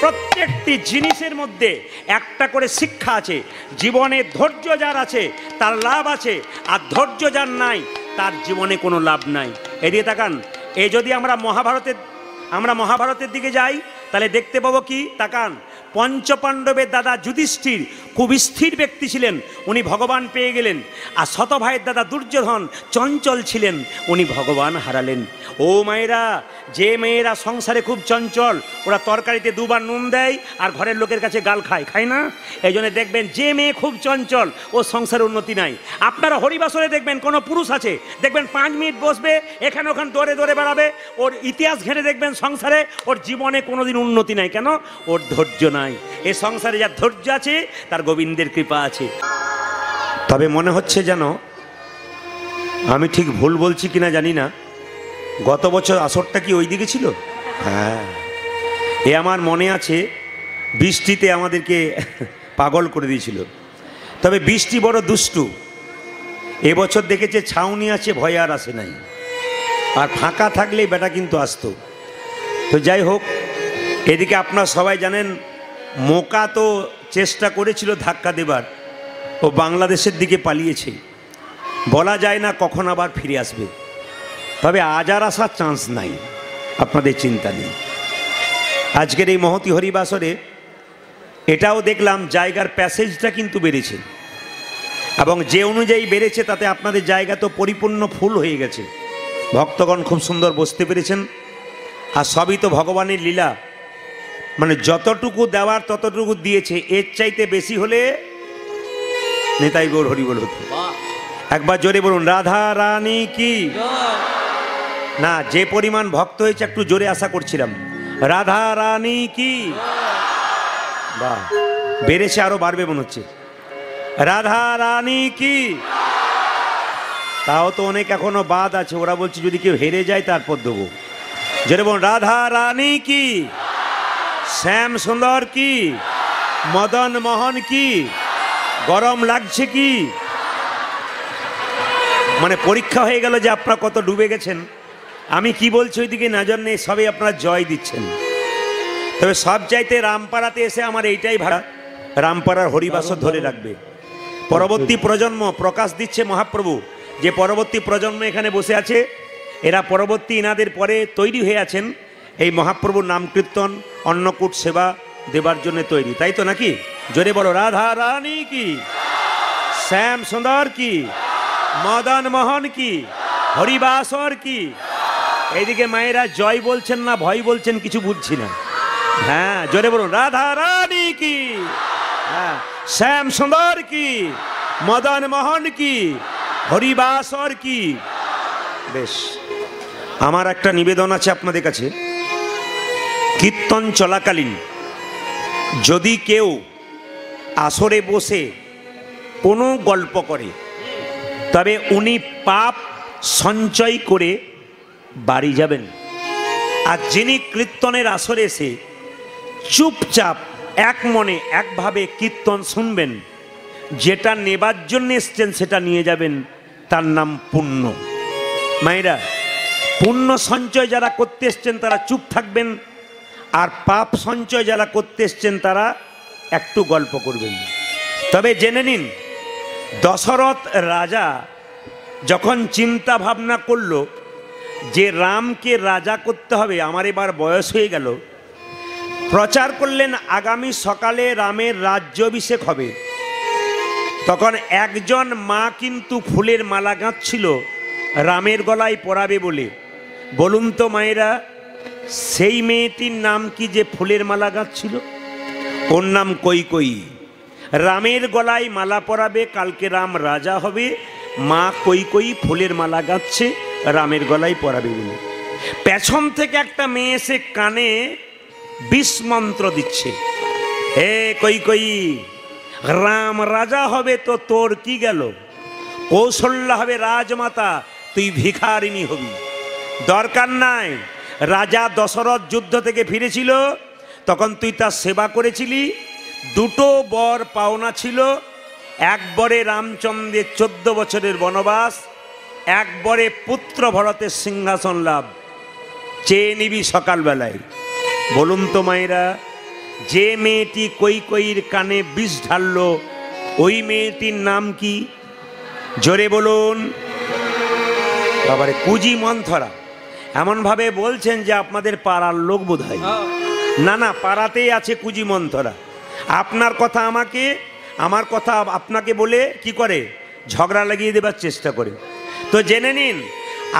প্রত্যেকটি জিনিসের মধ্যে একটা করে শিক্ষা আছে। জীবনে ধৈর্য যার আছে তার লাভ আছে, আর ধৈর্য যার নাই তার জীবনে কোনো লাভ নাই। এদিকে তাকান, যদি আমরা মহাভারতের দিকে যাই, তাহলে দেখতে পাবো কি? তাকান, পঞ্চপাণ্ডবের দাদা যুধিষ্ঠির খুব স্থির ব্যক্তি ছিলেন, উনি ভগবান পেয়ে গেলেন। আর শত ভাইয়ের দাদা দুর্যোধন চঞ্চল ছিলেন, উনি ভগবান হারালেন। ও মায়েরা, যে মেয়েরা সংসারে খুব চঞ্চল, ওরা তরকারিতে দুবার নুন দেয় আর ঘরের লোকের কাছে গাল খায় না? এই জন্য দেখবেন যে মেয়ে খুব চঞ্চল, ও সংসারে উন্নতি নাই। আপনারা হরিবাসরে দেখবেন কোনো পুরুষ আছে, দেখবেন 5 মিনিট বসবে, এখানে ওখানে দৌড়ে বেড়াবে, ওর ইতিহাস ঘেঁটে দেখবেন সংসারে ওর জীবনে কোনোদিন উন্নতি নাই। কেন? ওর ধৈর্য নাই। এই সংসারে যার ধৈর্য আছে তার গোবিন্দের কৃপা আছে। তবে মনে হচ্ছে যেন, আমি ঠিক ভুল বলছি কিনা জানি না, গত বছর আসরটা কি ওই দিকে ছিল? হ্যাঁ, এ আমার মনে আছে, বৃষ্টিতে আমাদেরকে পাগল করে দিয়েছিল। তবে বৃষ্টি বড় দুষ্টু, এবছর দেখেছে ছাউনি আছে, ভয় আর আসে নাই, আর ফাঁকা থাকলেই বেটা কিন্তু আসতো। তো যাই হোক, এদিকে আপনারা সবাই জানেন, মোকা তো চেষ্টা করেছিল ধাক্কা দেবার, ও বাংলাদেশের দিকে পালিয়েছে। বলা যায় না কখন আবার ফিরে আসবে, তবে আজ আর আসার চান্স নাই, আপনাদের চিন্তা নেই। আজকের এই মহতী হরিবাসরে এটাও দেখলাম, জায়গার প্যাসেজটা কিন্তু বেড়েছে, এবং যে অনুযায়ী বেড়েছে তাতে আপনাদের জায়গা তো পরিপূর্ণ ফুল হয়ে গেছে। ভক্তগণ খুব সুন্দর বসতে পেরেছেন, আর সবই তো ভগবানের লীলা। মানে যতটুকু দেওয়ার ততটুকু দিয়েছে, এর চাইতে বেশি হলে নিতাই গৌর হরি বল হতো। একবার জোরে বলুন রাধা রানী কি। না, যে পরিমাণ ভক্ত হয়েছে একটু জোরে আশা করছিলাম, রাধা রানী কি। বাহ, বেড়েছে, আরো বাড়বে মনে হচ্ছে। রাধা রানী কি। তাও তো অনেক এখনো বাদ আছে, ওরা বলছে যদি কেউ হেরে যায় তারপর দেবো। জোরে বলুন রাধা রানী কি, শ্যাম সুন্দর কি, মদন মোহন কি। গরম লাগছে কি? মানে পরীক্ষা হয়ে গেল যে আপনারা কত ডুবে গেছেন। আমি কি বলছি ওইদিকে নজর নেই, সবই আপনারা জয় দিচ্ছেন। তবে সব চাইতে রামপাড়াতে এসে আমার এইটাই ভাড়া, রামপাড়ার হরিবাসর ধরে রাখবে। পরবর্তী প্রজন্ম প্রকাশ দিচ্ছে মহাপ্রভু, যে পরবর্তী প্রজন্ম এখানে বসে আছে, এরা পরবর্তী ইনাদের পরে তৈরি হয়ে আছেন এই মহাপ্রভুর নাম কীর্তন অন্নকূট সেবা দেবার জন্য তৈরি, তাই তো নাকি? জোরে বলো রাধা রানী কি, শ্যাম সুন্দর কি, মদন মোহন কি, হরিবাসর কি। এইদিকে মায়েরা জয় বলছেন না ভয় বলছেন কিছু বুঝছি না। হ্যাঁ জোরে বলুন রাধা রানী কি, হ্যাঁ শ্যাম সুন্দর কি, মদন মোহন কি, হরিবাসর কি। বেশ, আমার একটা নিবেদন আছে আপনাদের কাছে। কীর্তন চলাকালীন যদি কেউ আসরে বসে কোনো গল্প করে, তবে উনি পাপ সঞ্চয় করে বাড়ি যাবেন। আর যিনি কীর্তনের আসরে এসে চুপচাপ এক মনে একভাবে কীর্তন শুনবেন, যেটা নেবার জন্য এসছেন সেটা নিয়ে যাবেন, তার নাম পুণ্য। মায়েরা, পুণ্য সঞ্চয় যারা করতে এসছেন তারা চুপ থাকবেন, আর পাপ সঞ্চয় যারা করতে এসছেন তারা একটু গল্প করবেন। তবে জেনে নিন, দশরথ রাজা যখন চিন্তা ভাবনা করল যে রামকে রাজা করতে হবে, আমার এবার বয়স হয়ে গেল, প্রচার করলেন আগামী সকালে রামের রাজ্যাভিষেক হবে। তখন একজন মা কিন্তু ফুলের মালা গাঁথছিল রামের গলায় পরাবে বলে। বলুন তো মায়েরা, সেই মেয়েটির নাম কি যে ফুলের মালা গাঁথছিল? ওর নাম কৈকেয়ী। রামের গলায় মালা পরাবে, কালকে রাম রাজা হবে, মা কৈকেয়ী ফুলের মালা গাঁথছে রামের গলায় পরাবে বলে। পেছন থেকে একটা মেয়ে এসে কানে বিষ মন্ত্র দিচ্ছে, হে কৈকেয়ী, রাম রাজা হবে তো তোর কি গেল? কৌশল্যা হবে রাজমাতা, তুই ভিখারিনী হবি। দরকার নাই, রাজা দশরথ যুদ্ধ থেকে ফিরেছিল, তখন তুই তার সেবা করেছিলি। দুটো বর পাওনা ছিল, এক বরে রামচন্দ্রের 14 বছরের বনবাস, এক বরে পুত্র ভরতের সিংহাসন লাভ। চেয়ে নিবি সকালবেলায়। বলুন তো মায়েরা, যে মেয়েটি কৈকেয়ীর কানে বিষ ঢালল, ওই মেয়েটির নাম কি? জোরে বলুন। বাবারে, কুজি মন্থরা। এমনভাবে বলছেন যে আপনাদের পাড়ার লোক বোধ হয়। না না, পাড়াতেই আছে কুজি মন্থরা। আপনার কথা আমাকে, আমার কথা আপনাকে বলে কি করে, ঝগড়া লাগিয়ে দেবার চেষ্টা করে। তো জেনে নিন,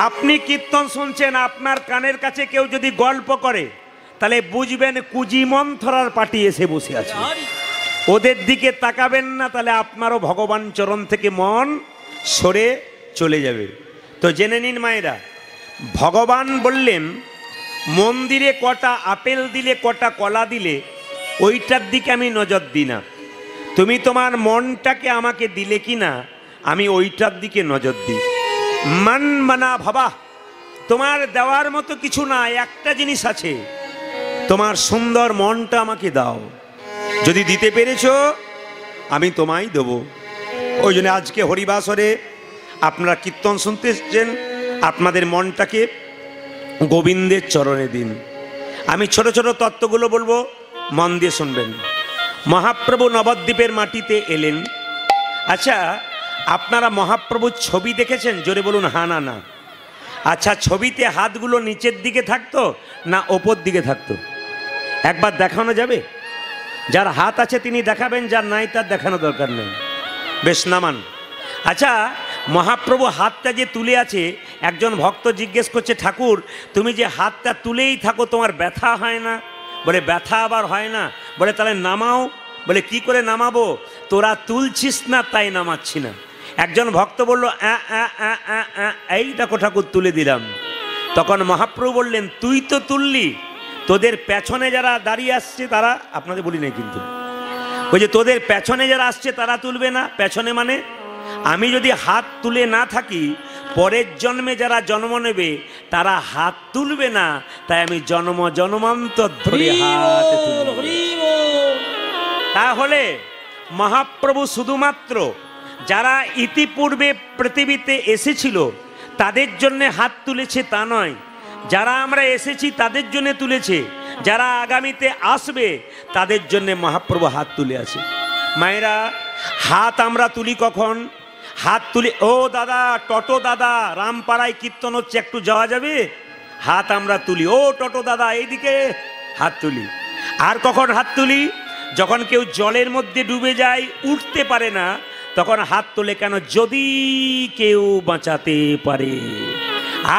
আপনি কীর্তন শুনছেন, আপনার কানের কাছে কেউ যদি গল্প করে, তাহলে বুঝবেন কুজি মন্থরার পার্টি এসে বসে আছে। ওদের দিকে তাকাবেন না, তাহলে আপনারও ভগবান চরণ থেকে মন সরে চলে যাবে। তো জেনে নিন মায়েরা, ভগবান বললেন মন্দিরে কটা আপেল দিলে, কটা কলা দিলে, ওইটার দিকে আমি নজর দিই না। তুমি তোমার মনটাকে আমাকে দিলে কি না, আমি ওইটার দিকে নজর দিই। মান মানা ভাবা, তোমার দেওয়ার মতো কিছু না, একটা জিনিস আছে, তোমার সুন্দর মনটা আমাকে দাও। যদি দিতে পেরেছো আমি তোমায় দেবো। ওই জন্য আজকে হরিবাসরে আপনারা কীর্তন শুনতে এসেছেন, আপনাদের মনটাকে গোবিন্দের চরণে দিন। আমি ছোট ছোট তত্ত্বগুলো বলবো, মন দিয়ে শুনবেন। মহাপ্রভু নবদ্বীপের মাটিতে এলেন। আচ্ছা, আপনারা মহাপ্রভুর ছবি দেখেছেন? জোরে বলুন হা না না। আচ্ছা, ছবিতে হাতগুলো নিচের দিকে থাকতো না ওপর দিকে থাকতো? একবার দেখানো যাবে? যার হাত আছে তিনি দেখাবেন, যার নাই তার দেখানো দরকার নেই। বেশ, নামান। আচ্ছা, মহাপ্রভু হাতটা যে তুলে আছে, একজন ভক্ত জিজ্ঞেস করছে, ঠাকুর তুমি যে হাতটা তুলেই থাকো তোমার ব্যথা হয় না? বলে ব্যথা আবার হয় না? বলে তাহলে নামাও। বলে কি করে নামাবো? তোরা তুলছিস না তাই নামাচ্ছি না। একজন ভক্ত বলল, এই দেখো ঠাকুর তুলে দিলাম। তখন মহাপ্রভু বললেন, তুই তো তুললি, তোদের পেছনে যারা দাঁড়িয়ে আসছে তারা, আপনাদের বলি নাই কিন্তু, ওই যে তোদের পেছনে যারা আসছে তারা তুলবে না। পেছনে মানে আমি যদি হাত তুলে না থাকি, পরের জন্মে যারা জন্ম নেবে তারা হাত তুলবে না, তাই আমি জন্ম জন্মান্তর ধরে হাত তুলব। তাহলে মহাপ্রভু শুধুমাত্র যারা ইতিপূর্বে পৃথিবীতে এসেছিল তাদের জন্য হাত তুলেছে তা নয়, যারা আমরা এসেছি তাদের জন্য তুলেছে, যারা আগামীতে আসবে তাদের জন্য মহাপ্রভু হাত তুলে আছে। মায়েরা, হাত আমরা তুলি কখন? হাত তুলি, ও দাদা, টোটো দাদা, রামপাড়ায় কীর্তন হচ্ছে, একটু যাওয়া যাবে? হাত আমরা তুলি, ও টোটো দাদা এইদিকে, হাত তুলি। আর কখন হাত তুলি? যখন কেউ জলের মধ্যে ডুবে যায়, উঠতে পারে না, তখন হাত তোলে। কেন? যদি কেউ বাঁচাতে পারে।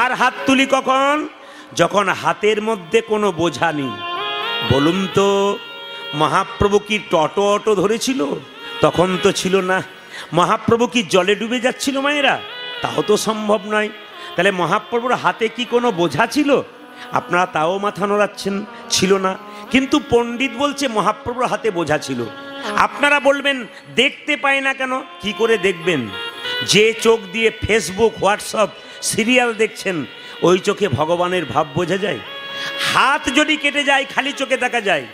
আর হাত তুলি কখন? যখন হাতের মধ্যে কোনো বোঝা নেই। বলুন তো, মহাপ্রভু কি টোটো অটো ধরেছিল? তখন তো ছিল না। মহাপ্রভু কি জলে ডুবে যাচ্ছিল মায়েরা? তাও তো সম্ভব নয়। তাহলে মহাপ্রভুর হাতে কি কোনো বোঝা ছিল? আপনারা তাও মাথা নোড়াচ্ছেন, ছিল না। কিন্তু পণ্ডিত বলছে মহাপ্রভুর হাতে বোঝা ছিল। আপনারা বলবেন দেখতে পায় না কেন? কি করে দেখবেন? যে চোখ দিয়ে ফেসবুক, হোয়াটসঅ্যাপ, সিরিয়াল দেখছেন, ওই চোখে ভগবানের ভাব বোঝা যায়? হাত যদি কেটে যায় খালি চোখে দেখা যায়,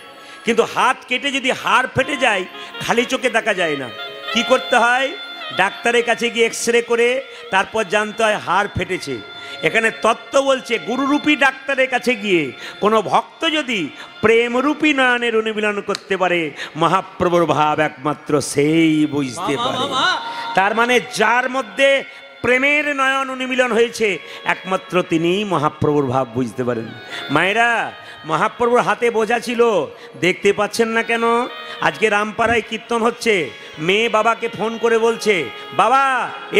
কিন্তু হাত কেটে যদি হাড় ফেটে যায় খালি চোখে দেখা যায় না। কি করতে হয়? ডাক্তারের কাছে গিয়ে এক্সরে করে তারপর জানতে হয় হাড় ফেটেছে। এখানে তত্ত্ব বলছে, গুরুরূপী ডাক্তারের কাছে গিয়ে কোনো ভক্ত যদি প্রেমরূপী নয়নের অনুমিলন করতে পারে, মহাপ্রভুর ভাব একমাত্র সেই বুঝতে পারে। তার মানে যার মধ্যে প্রেমের নয়ন অনুমিলন হয়েছে, একমাত্র তিনিই মহাপ্রভুর ভাব বুঝতে পারেন। মায়েরা, মহাপ্রভুর হাতে বোঝা ছিল, দেখতে পাচ্ছেন না কেন? আজকে রামপাড়ায় কীর্তন হচ্ছে, মেয়ে বাবাকে ফোন করে বলছে, বাবা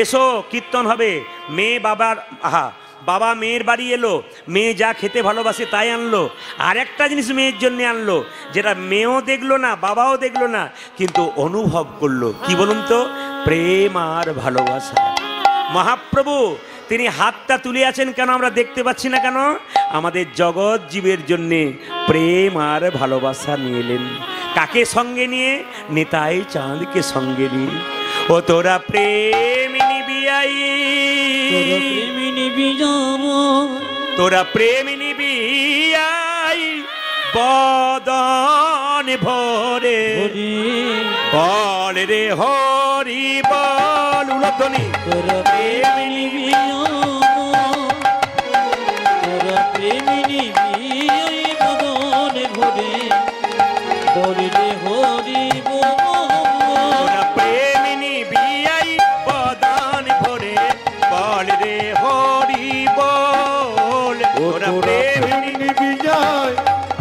এসো কীর্তন হবে। মেয়ে বাবার, বাবা মেয়ের বাড়ি এলো, মেয়ে যা খেতে ভালোবাসে তাই আনলো। আর একটা জিনিস মেয়ের জন্য আনলো, যেটা মেয়েও দেখলো না, বাবাও দেখলো না, কিন্তু অনুভব করলো। কি বলুন তো? প্রেম আর ভালোবাসা। মহাপ্রভু তিনি হাতটা তুলে আছেন কেন? আমরা দেখতে পাচ্ছি না কেন? আমাদের জগৎ জীবের জন্যে প্রেম আর ভালোবাসা নিয়ে এলেন। কাকে সঙ্গে নিয়ে? নিতাই চাঁদকে সঙ্গে নিয়ে। ও তোরা প্রেম নিবি আই, তোরা প্রেম নিবি আই, বদন ভরে বল রে হরি বল। উলধ্বনি। তোরা প্রেম নিবি, তোরা প্রেম নিবি বদন ভরে বল রে হরি বল। তোরা প্রেম নিবি আই, বদন ভরে বল রে হরি বল। তোরা প্রেম নিবি যায়,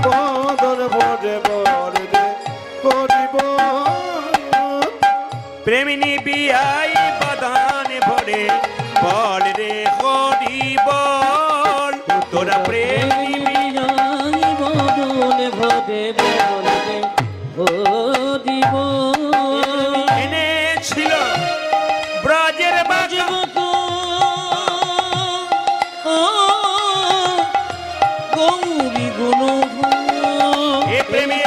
বদন ভরে বল রে হরি বল। প্রেম নিবি আই, বদন ভরে বল রে হরি বল। তোরা প্রেম নিবি আই, বদন ভরে বল রে হরি বল। এনেছিল ব্রজের বাজা, গৌরী গুণ এ প্রেমে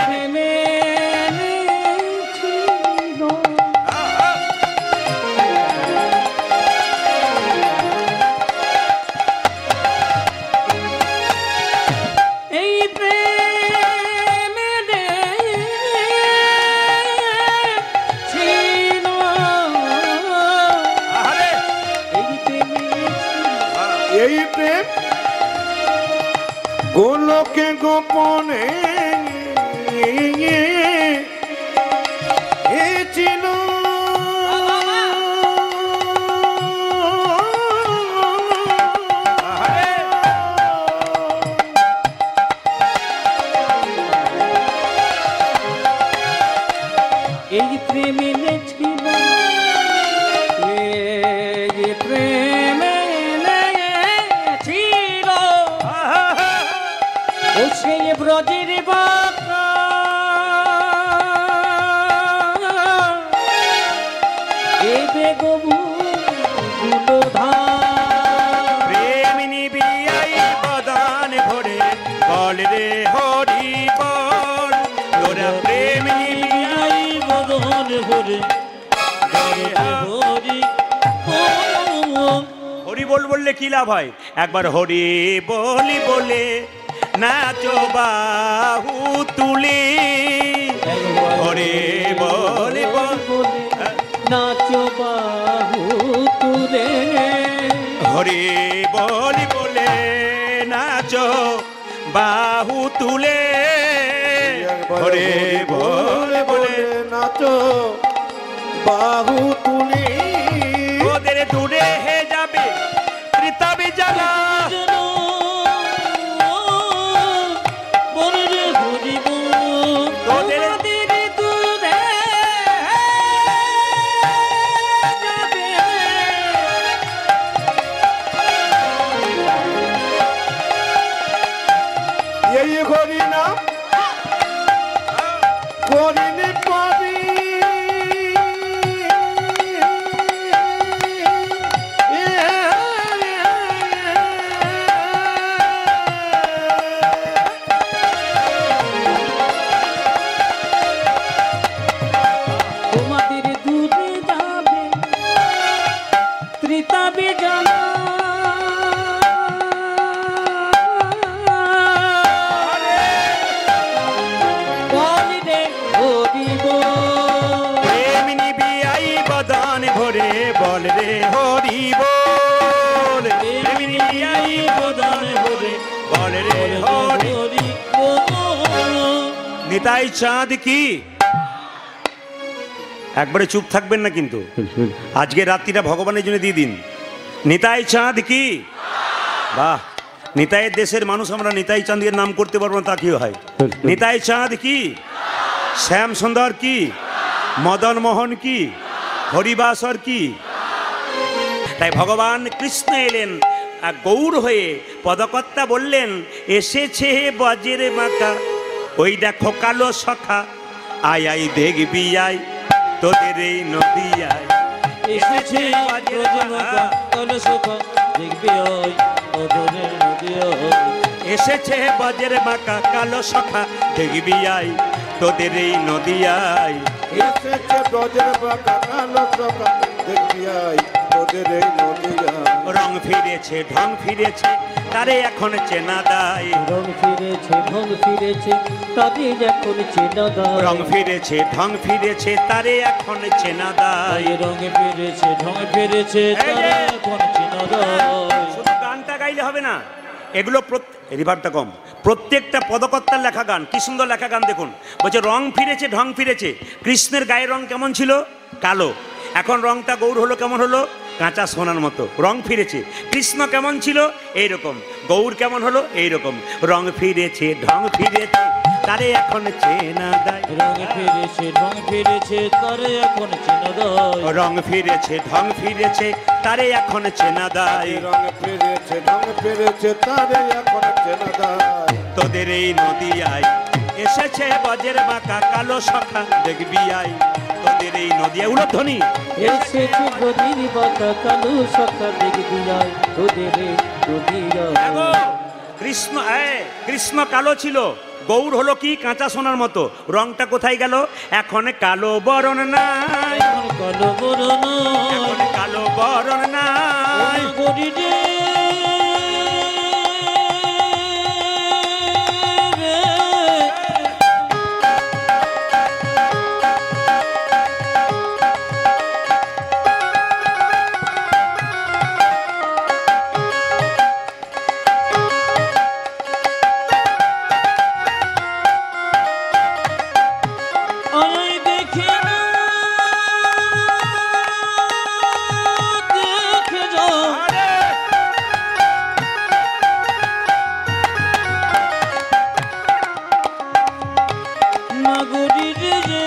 এই প্রেম গোলকে গোপনে ছিল। এই প্রেমে ছিল, এই প্রেমে হরি বল তোরা প্রেম নিবি আই বদন ভরে হরি বল। হরি বল বললে কি লাভ হয়? একবার হরি বলি বলে নাচো বাহু তুলে হরি বলি বল বলে নাচো বাহু তুলে হরি বলি বলে নাচো বাহু তুলে হরি বলি বলে নাচো বাহু তুলি ওদের দূরে হে যাবে ত্রিতাবি জ্বালা বলে রে হরি বল। তোদের এই হরি নাম করিনি পাবি তোমাদের দূরে যাবে ত্রিতাবি জ্বালা বল রে হরি বল। প্রেম নিবি আই বদন ভরে বল রে হরি বল প্রেম নিবি আই বদন ভরে বল রে হরি হরি বল। নিতাই চাঁদ কি একবারে চুপ থাকবেন না কিন্তু আজকে রাত্রিটা ভগবানের জন্য দিয়ে দিন। নিতাই চাঁদ কি? বাহ, নিতাইয়ের দেশের মানুষ আমরা নিতাই চাঁদের নাম করতে পারবো না তা কি হয়? নিতাই চাঁদ কি? শ্যাম সুন্দর কি? মদন মোহন কি? হরিবাসর কি? তাই ভগবান কৃষ্ণ এলেন আর গৌর হয়ে পদকর্তা বললেন এসেছে বজের মাকা ওই দেখো কালো সখা আয় আয় দেখবি আয় তোদের এই নদী আয় এসেছে ব্রজমাতা কলসখা দেখবি ওই মদনের নদী ওই। এসেছে বজের মাকা কালো সখা দেখবি আয় তোদের এই নদী আয় এসেছে ব্রজের বাঁকা কালো সখা দেখবি আই তোদের এই নদী আয়। রং ফিরেছে ঢং ফিরেছে তারে এখন চেনা দায় রং ফিরেছে ঢং ফিরেছে তাদের এখন চেনা দায়। রং ফিরেছে ঢং ফিরেছে তারে এখন চেনা দায় রং ফিরেছে ঢং ফিরেছে তারা এখন চেনা দায়। শুধু গানটা গাইলে হবে না, এগুলো রিভারটা কম, প্রত্যেকটা পদকর্তার লেখা গান কি সুন্দর লেখা গান দেখুন। বলছে রং ফিরেছে ঢং ফিরেছে। কৃষ্ণের গায়ের রং কেমন ছিল? কালো। এখন রংটা গৌর হলো কেমন হলো? কাঁচা সোনার মতো। রং ফিরেছে। কৃষ্ণ কেমন ছিল? এইরকম। গৌর কেমন হলো? এইরকম। রং ফিরেছে ঢং ফিরেছে তারে এখন চেনা দায়। রং ফিরেছে ঢং ফিরেছে তারে এখন চেনা দায়। রং ফিরেছে ঢং ফিরেছে তারে এখন চেনা দায়। রং ফিরেছে ঢং ফিরেছে তারে এখন চেনা দায়। তোদের এই নদী আয় এসেছে বজের বাঁকা কালো সখা দেখবি আয় তোদের এই নদী আয়। উলধ্বনি এসেছে গদির বাঁকা কালো সখা দেখবি আয় তোদের এই নদী আয়। দেখো, কৃষ্ণ কালো ছিল, গৌর হলো কি কাঁচা সোনার মতো। রংটা কোথায় গেল? এখন কালো বরণ নাই, এখন কালো বরণ এখন কালো বরণ নাই। গরি রে আমি দেখে না দেখে যাও আরে, নগরী রে যে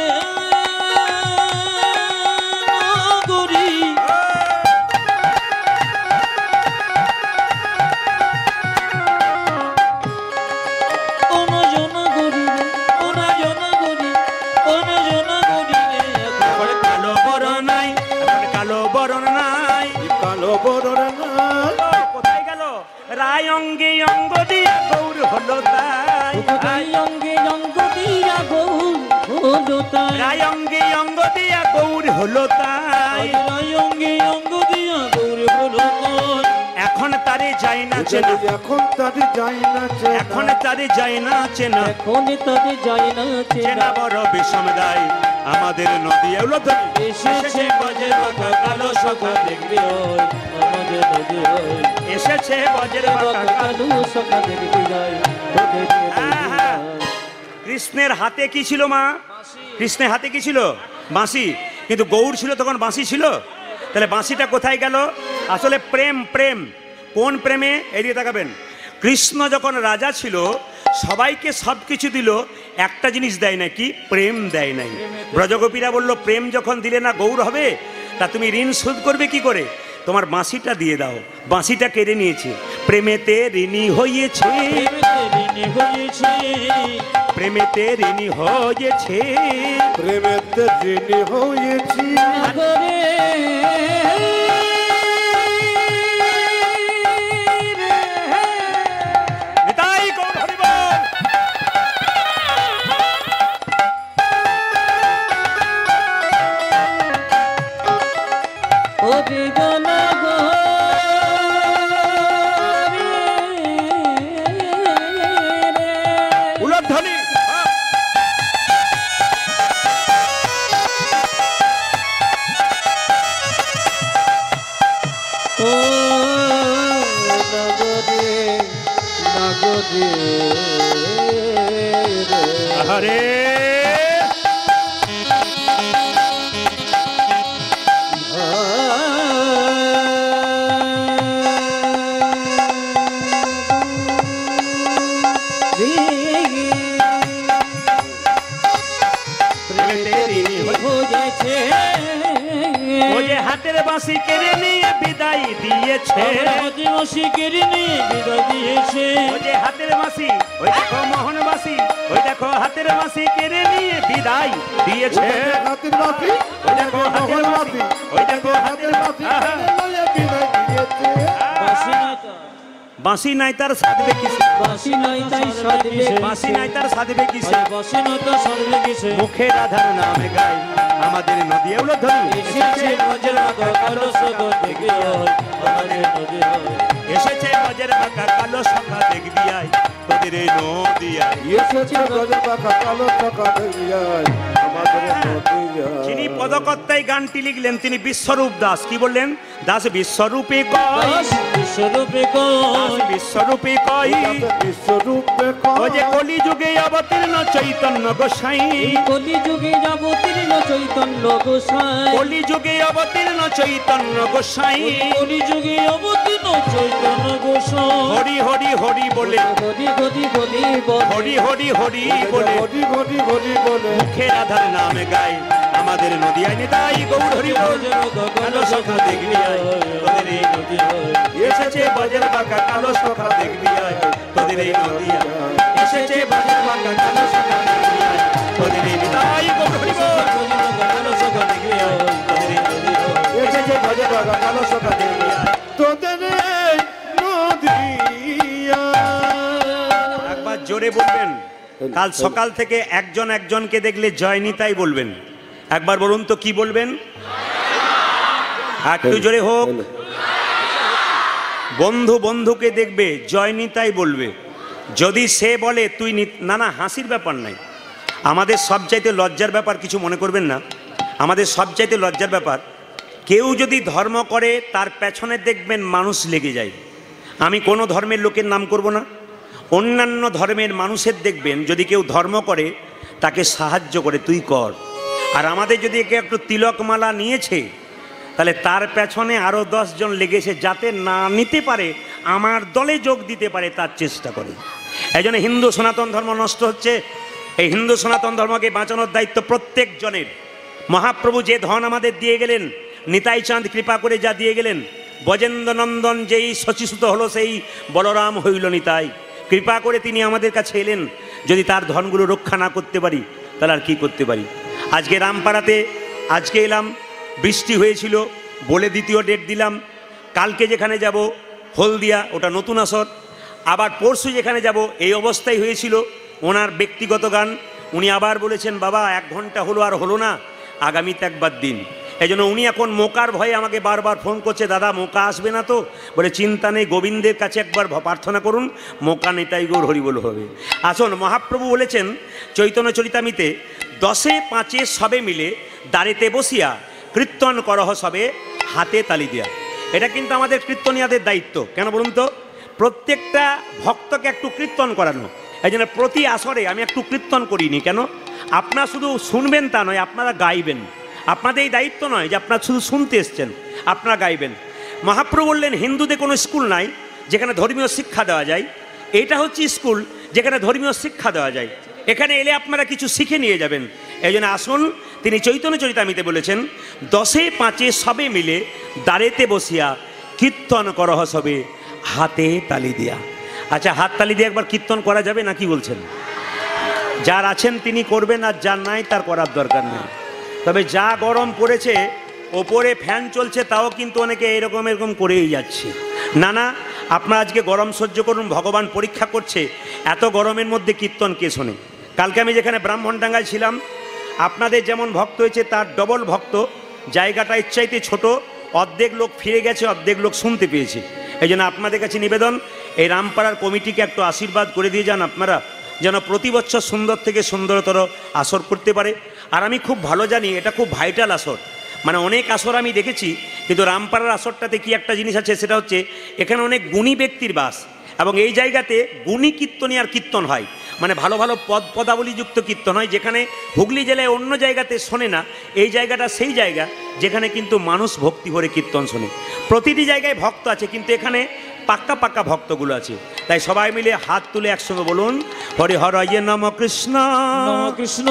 নগরী অনজনগরী অনজনগরী অনজনগরী রে এখন কালো বরণ নাই, এখন কালো বরণ নাই। কালো বরণ নাই। কোথায় গেল? রায় অঙ্গে অঙ্গ দিয়া গৌর হলো তাই। তাই গাই অঙ্গে অঙ্গ দিয়া গৌর হলো তাই গায়ে অঙ্গে অঙ্গ দিয়া গৌর হলো তাই গাই অঙ্গে অঙ্গ দিয়া গৌর হলো তাই এখন তারে যায় না চেনা এখন তাদের যাই না এখন তারে যায় না চেনা এখন তাদের যায় না চেনা চেনা বড় বিষম দায় আমাদের নদী উলধ্বনি এসেছে বজ্রের বাঁকা কালো সখা দেখবি ওই আমাদের নদী ওই এসেছে বজ্রের বাঁকা কালো সখা দেখবি ওই তোদের আহা। কৃষ্ণের হাতে কি ছিল মা কৃষ্ণের হাতে কি ছিল বাঁশি কিন্তু গৌর ছিল তখন বাঁশি ছিল তাহলে বাঁশিটা কোথায় গেল আসলে প্রেম প্রেম কোন প্রেমে এদিকে তাকাবেন কৃষ্ণ যখন রাজা ছিল সবাইকে সব কিছু দিল একটা জিনিস দেয় না কি প্রেম দেয় নাই ব্রজগোপীরা বলল প্রেম যখন দিলে না গৌর হবে তা তুমি ঋণ শোধ করবে কি করে তোমার বাঁশিটা দিয়ে দাও বাঁশিটা কেড়ে নিয়েছে প্রেমেতে ঋণী হয়েছে ঋণী হয়েছে প্রেমেতে ঋণী হয়েছে প্রেমেতে ঋণী হয়েছি করে নিতাই গৌর হরি বল। ও বেদনা গো উলধ্বনি ও নগরে নগরে আরে ও যে হাতের বাঁশি কেড়ে নিয়ে বিদায় দিয়েছে ও যে হাতের বাঁশি ওই দেখো মোহন বাঁশি ওই দেখো হাতের বাঁশি কেড়ে নিয়ে বিদায় দিয়েছে হাতের বাপি ওই দেখো হাতের বাঁশি ওই দেখো হাতের বাঁশি আহা। বাঁশি নাই তার সাধবে কিসে বাঁশি নাই তার সাধবে কিসে মুখে রাধার নামে গাই আমাদের নদী উলধ্বনি এসেছে বজ্রের বাঁকা কালো সখা দেখবি আয় তোদের এই নদী আয় এসেছে গজর পাখা কালো সখা দেখবি আয় আমাদের নদী আয় যিনি পদকর্তায় গানটি লিখলেন তিনি বিশ্বরূপ দাস কি বললেন দাস বিশ্বরূপে কয় দাস বিশ্বরূপে কয় বিশ্বরূপে ও যে কলিযুগে অবতীর্ণ চৈতন্য গোসাই কলিযুগে যাবতীর্ণ চৈতন্য গোসাই কলিযুগে অবতীর্ণ চৈতন্য গোসাই কলিযুগে অবতীর্ণ চৈতন্য গোসাই হরি হরি হরি বলে হরি হরি হরি বল হরি হরি হরি বলে ঘটি ঘটি ঘটি বলে মুখে রাধার নামে গায় আমাদের নদী আয় নিতাই গৌর হরি বল কালো সখা দেখবি আয় তোদের এই নদী আয় এসেছে বজ্রের বাঁকা কালো সখা দেখবি আয় তোদের এই নদী আয় এসেছে বজ্রের বাঁকা কালো সখা দেখবি আয় তোদের এই নিতাই গৌর হরি বল কালো সখা দেখবি আয় তোদের এই নদী আয় এসেছে বজ্রের বাঁকা কালো সখা দেখবি আয় তোদের এই নদী আয়। একবার জোরে বলবেন কাল সকাল থেকে একজন একজনকে দেখলে জয় নিতাই বলবেন একবার বলুন তো কি বলবেন আর একটু জোরে হোক বন্ধু বন্ধুকে দেখবে জয় নিতাই বলবে যদি সে বলে তুই না না হাসির ব্যাপার নাই আমাদের সবচাইতে লজ্জার ব্যাপার কিছু মনে করবেন না আমাদের সবচাইতে লজ্জার ব্যাপার কেউ যদি ধর্ম করে তার পেছনে দেখবেন মানুষ লেগে যায় আমি কোনো ধর্মের লোকের নাম করব না অন্যান্য ধর্মের মানুষের দেখবেন যদি কেউ ধর্ম করে তাকে সাহায্য করে তুই কর আর আমাদের যদি কেউ একটু তিলকমালা নিয়েছে তাহলে তার পেছনে আরও 10 জন লেগেছে যাতে না নিতে পারে আমার দলে যোগ দিতে পারে তার চেষ্টা করে এই জন্য হিন্দু সনাতন ধর্ম নষ্ট হচ্ছে এই হিন্দু সনাতন ধর্মকে বাঁচানোর দায়িত্ব প্রত্যেক জনের মহাপ্রভু যে ধন আমাদের দিয়ে গেলেন নিতাই চাঁদ কৃপা করে যা দিয়ে গেলেন ব্রজেন্দ্র নন্দন যেই শচীসুত হলো সেই বলরাম হইল নিতাই কৃপা করে তিনি আমাদের কাছে এলেন যদি তার ধনগুলো রক্ষা না করতে পারি তাহলে আর কী করতে পারি আজকে রামপাড়াতে আজকে এলাম বৃষ্টি হয়েছিল বলে দ্বিতীয় ডেট দিলাম কালকে যেখানে যাব হলদিয়া ওটা নতুন আসর আবার পরশু যেখানে যাব এই অবস্থায় হয়েছিল ওনার ব্যক্তিগত গান। উনি আবার বলেছেন বাবা 1 ঘন্টা হলো আর হলো না, আগামীতে একবার দিন। এই জন্য উনি এখন মোকার ভয়ে আমাকে বারবার ফোন করছে, দাদা মোকা আসবে না তো? বলে চিন্তা নেই, গোবিন্দের কাছে একবার প্রার্থনা করুন, মোকা নেতাই গৌর হরিবোল হবে। আসুন, মহাপ্রভু বলেছেন চৈতন্য চরিতামিতে, 10 5 সবে মিলে দাঁড়িতে বসিয়া কীর্তন করহ সবে হাতে তালি দিয়া। এটা কিন্তু আমাদের কীর্তনিয়াদের দায়িত্ব। কেন বলুন তো? প্রত্যেকটা ভক্তকে একটু কীর্তন করানো। এই জন্য প্রতি আসরে আমি একটু কীর্তন করিনি। কেন? আপনারা শুধু শুনবেন তা নয়, আপনারা গাইবেন। আপনাদের এই দায়িত্ব নয় যে আপনারা শুধু শুনতে এসছেন, আপনারা গাইবেন। মহাপ্রভু বললেন হিন্দুদের কোনো স্কুল নাই যেখানে ধর্মীয় শিক্ষা দেওয়া যায়, এইটা হচ্ছে স্কুল যেখানে ধর্মীয় শিক্ষা দেওয়া যায়। এখানে এলে আপনারা কিছু শিখে নিয়ে যাবেন। এই জন্য আসুন, তিনি চৈতন্য চরিতামিতে বলেছেন 10 5 সবে মিলে দাঁড়েতে বসিয়া কীর্তন করহ সবে হাতে তালি দিয়া। আচ্ছা, হাত তালি দিয়ে একবার কীর্তন করা যাবে না? কি বলছেন? যার আছেন তিনি করবেন, আর যার নাই তার করার দরকার নেই। তবে যা গরম পড়েছে, ওপরে ফ্যান চলছে, তাও কিন্তু অনেকে এরকম করেই যাচ্ছে। না, আপনারা আজকে গরম সহ্য করুন, ভগবান পরীক্ষা করছে। এত গরমের মধ্যে কীর্তন কে শোনে? কালকে আমি যেখানে ব্রাহ্মণডাঙ্গায় ছিলাম, আপনাদের যেমন ভক্ত হয়েছে তার ডবল ভক্ত। জায়গাটা ইচ্ছাইতে ছোট, অর্ধেক লোক ফিরে গেছে, অর্ধেক লোক শুনতে পেয়েছে। এই জন্য আপনাদের কাছে নিবেদন, এই রামপাড়ার কমিটিকে একটু আশীর্বাদ করে দিয়ে যান আপনারা, যেন প্রতি বছর সুন্দর থেকে সুন্দরতর আসর করতে পারে। আর আমি খুব ভালো জানি এটা খুব ভাইটাল আসর, মানে অনেক আসর আমি দেখেছি, কিন্তু রামপাড়ার আসরটাতে কি একটা জিনিস আছে, সেটা হচ্ছে এখানে অনেক গুণী ব্যক্তির বাস, এবং এই জায়গাতে গুণী কীর্তনিয়ার কীর্তন হয়, মানে ভালো ভালো পদাবলীযুক্ত কীর্তন হয়, যেখানে হুগলি জেলায় অন্য জায়গাতে শোনে না। এই জায়গাটা সেই জায়গা যেখানে কিন্তু মানুষ ভক্তি ভরে কীর্তন শোনে। প্রতিটি জায়গায় ভক্ত আছে, কিন্তু এখানে পাক্কা পাক্কা ভক্তগুলো আছে। তাই সবাই মিলে হাত তুলে একসঙ্গে বলুন, হরে হরয়ে নম কৃষ্ণ কৃষ্ণ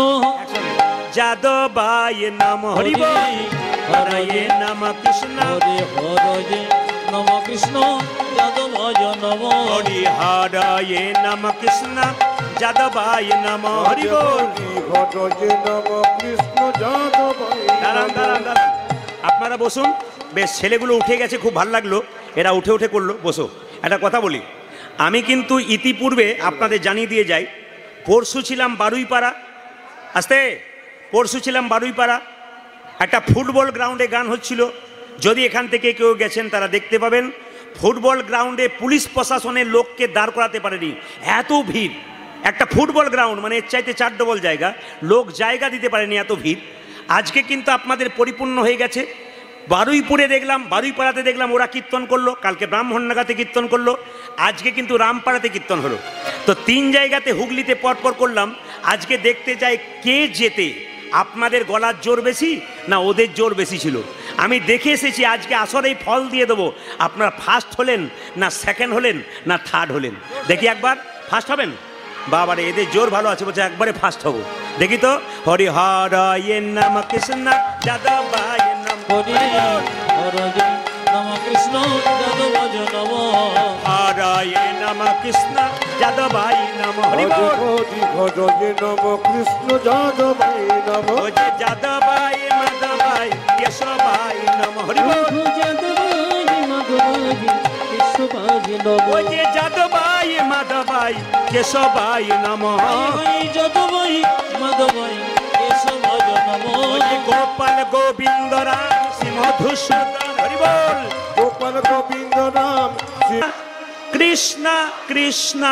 যাদবায় নম হরি বল, হরয়ে নম কৃষ্ণ হরে হরয়ে নম কৃষ্ণ যাদবায় নম, হরি হরয়ে নম কৃষ্ণ যাদবায় নম হরি বল। হরয়ে নম কৃষ্ণ যাদবায় দাঁড়ান দাঁড়ান দাঁড়ান, আপনারা বসুন। বেশ, ছেলেগুলো উঠে গেছে, খুব ভালো লাগলো, এরা উঠে উঠে করলো। বসো। একটা কথা বলি, আমি কিন্তু ইতিপূর্বে আপনাদের জানিয়ে দিয়ে যাই, পরশু ছিলাম বারুইপাড়া, পরশু ছিলাম বারুইপাড়া, একটা ফুটবল গ্রাউন্ডে গান হচ্ছিল। যদি এখান থেকে কেউ গেছেন তারা দেখতে পাবেন, ফুটবল গ্রাউন্ডে পুলিশ প্রশাসনের লোককে দাঁড় করাতে পারেনি, এত ভিড়। একটা ফুটবল গ্রাউন্ড মানে এর চাইতে 4 ডবল জায়গা, লোক জায়গা দিতে পারেনি, এত ভিড়। আজকে কিন্তু আপনাদের পরিপূর্ণ হয়ে গেছে। বারুইপুরে দেখলাম, বারুইপাড়াতে দেখলাম ওরা কীর্তন করলো, কালকে ব্রাহ্মণডাঙ্গাতে কীর্তন করলো, আজকে কিন্তু রামপাড়াতে কীর্তন হলো। তো 3 জায়গাতে হুগলিতে পরপর করলাম। আজকে দেখতে চাই কে জেতে, আপনাদের গলার জোর বেশি না ওদের জোর বেশি ছিল। আমি দেখে এসেছি, আজকে আসরেই ফল দিয়ে দেবো, আপনারা ফার্স্ট হলেন না সেকেন্ড হলেন না থার্ড হলেন। দেখি একবার ফার্স্ট হবেন? বাবারে, এদের জোর ভালো আছে, বলছে একবারে ফার্স্ট হবো। দেখি তো, হরি হরয়ে নম কৃষ্ণ যাদবায় নম, হরে হরয়ে নম কৃষ্ণ যাদবায় নম, হরয়ে নম কৃষ্ণ যাদবায় নম হরি বল। হরয়ে নম কৃষ্ণ যাদবায় নম, ও যে যাদবায় মাধবায় কেশবায় নম হরি বল। যাদবায় মাধবায় কেশবায় নম, ও যে যাদবায় মাধবায় কেশবায় নম, যাদবায় মাধবায় কেশবায় নম, ও যে গোপাল গোবিন্দ রাম শ্রী মধুসূদন হরি বল। গোপাল গোবিন্দ রাম কৃষ্ণ কৃষ্ণ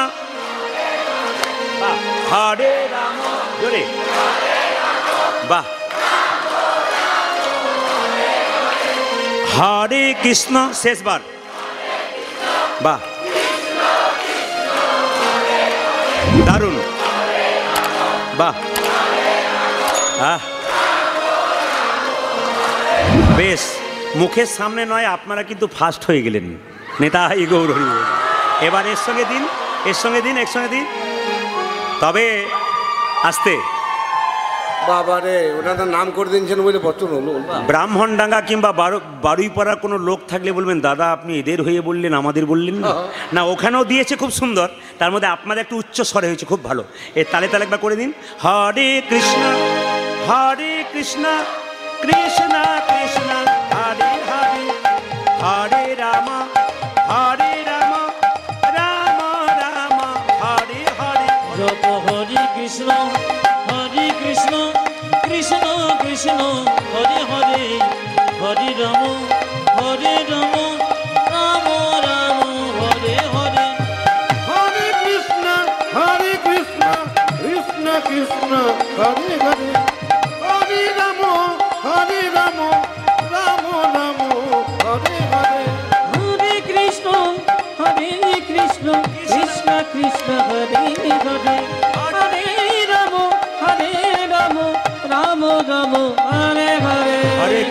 বাহ, হরে রাম, জোরে বাহ, হরে কৃষ্ণ, শেষবার বাহ, দারুণ বাহ, বেশ। মুখের সামনে নয়, আপনারা কিন্তু ফার্স্ট হয়ে গেলেন। নেতাই গৌর হরি বল। এবার এর সঙ্গে দিন, এর সঙ্গে দিন, একসঙ্গে দিন। তবে আসতে বাবারে, ওনাদের নাম করে দিয়েছেন বলে বচন হলো। ব্রাহ্মণডাঙ্গা কিংবা বারুইপাড়ার কোনো লোক থাকলে বলবেন, দাদা আপনি এদের হয়ে বললেন, আমাদের বললেন না। না, ওখানেও দিয়েছে খুব সুন্দর, তার মধ্যে আপনাদের একটু উচ্চ স্বরে হয়েছে, খুব ভালো। এর তালে তালে একবার করে দিন, হরে কৃষ্ণ কৃষ্ণ কৃষ্ণ হরে হরে, হরে রাম রাম রাম হরে হরে। জপ হরি হরে কৃষ্ণ কৃষ্ণ কৃষ্ণ হরে হরে হরে রাম রাম রাম হরে হরে হরে কৃষ্ণ কৃষ্ণ কৃষ্ণ হরে হরে হরে রাম রাম রাম হরে হরে হরে কৃষ্ণ কৃষ্ণ কৃষ্ণ হরে হরে হরে রাম রাম রাম হরে হরে হরে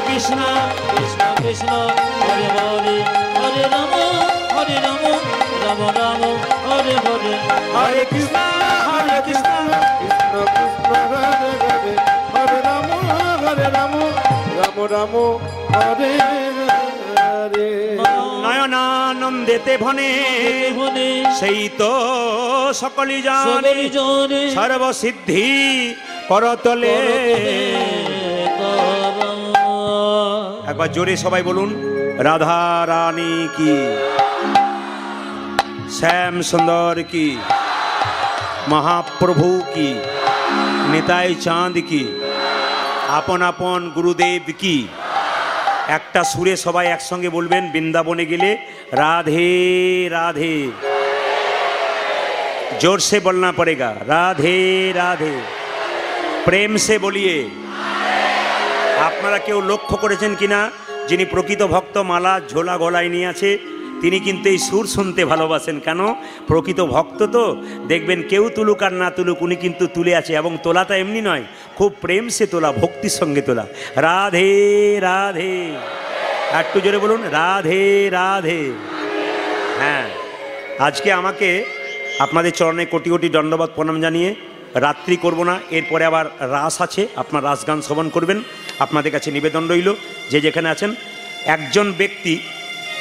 কৃষ্ণ কৃষ্ণ কৃষ্ণ হরে হরে হরে রাম রাম রাম হরে হরে হরে কৃষ্ণ কৃষ্ণ কৃষ্ণ হরে হরে হরে রাম রাম রাম হরে হরে নয়নানন্দেতে ভনে হরে সেই তো সকলি জানে জনে সর্বসিদ্ধি করতলে। একবার জোরে সবাই বলুন, রাধা রানী কি, শ্যাম সুন্দর কি, মহাপ্রভু কি, নিতাই চাঁদ কি, আপন আপন গুরুদেব কি। একটা সুরে সবাই একসঙ্গে বলবেন, বৃন্দাবনে গেলে রাধে রাধে, जोर से बोलना पड़ेगा, राधे राधे, प्रेम से बोलिए। আপনারা কেউ লক্ষ্য করেছেন কিনা, যিনি প্রকৃত ভক্ত মালা ঝোলা গলায় নিয়ে আছে তিনি কিন্তু এই সুর শুনতে ভালোবাসেন। কেন? প্রকৃত ভক্ত তো দেখবেন কেউ তুলুক আর না তুলুক উনি কিন্তু তুলে আছে, এবং তোলাটা এমনি নয়, খুব প্রেম সে তোলা, ভক্তির সঙ্গে তোলা। রাধে রাধে, একটু জোরে বলুন, রাধে রাধে। হ্যাঁ, আজকে আমাকে আপনাদের চরণে কোটি কোটি দণ্ডবাদ প্রণাম জানিয়ে রাত্রি করব না, এরপরে আবার রাস আছে, আপনার রাস গান শ্রবণ করবেন। আপনাদের কাছে নিবেদন রইল, যে যেখানে আছেন একজন ব্যক্তি,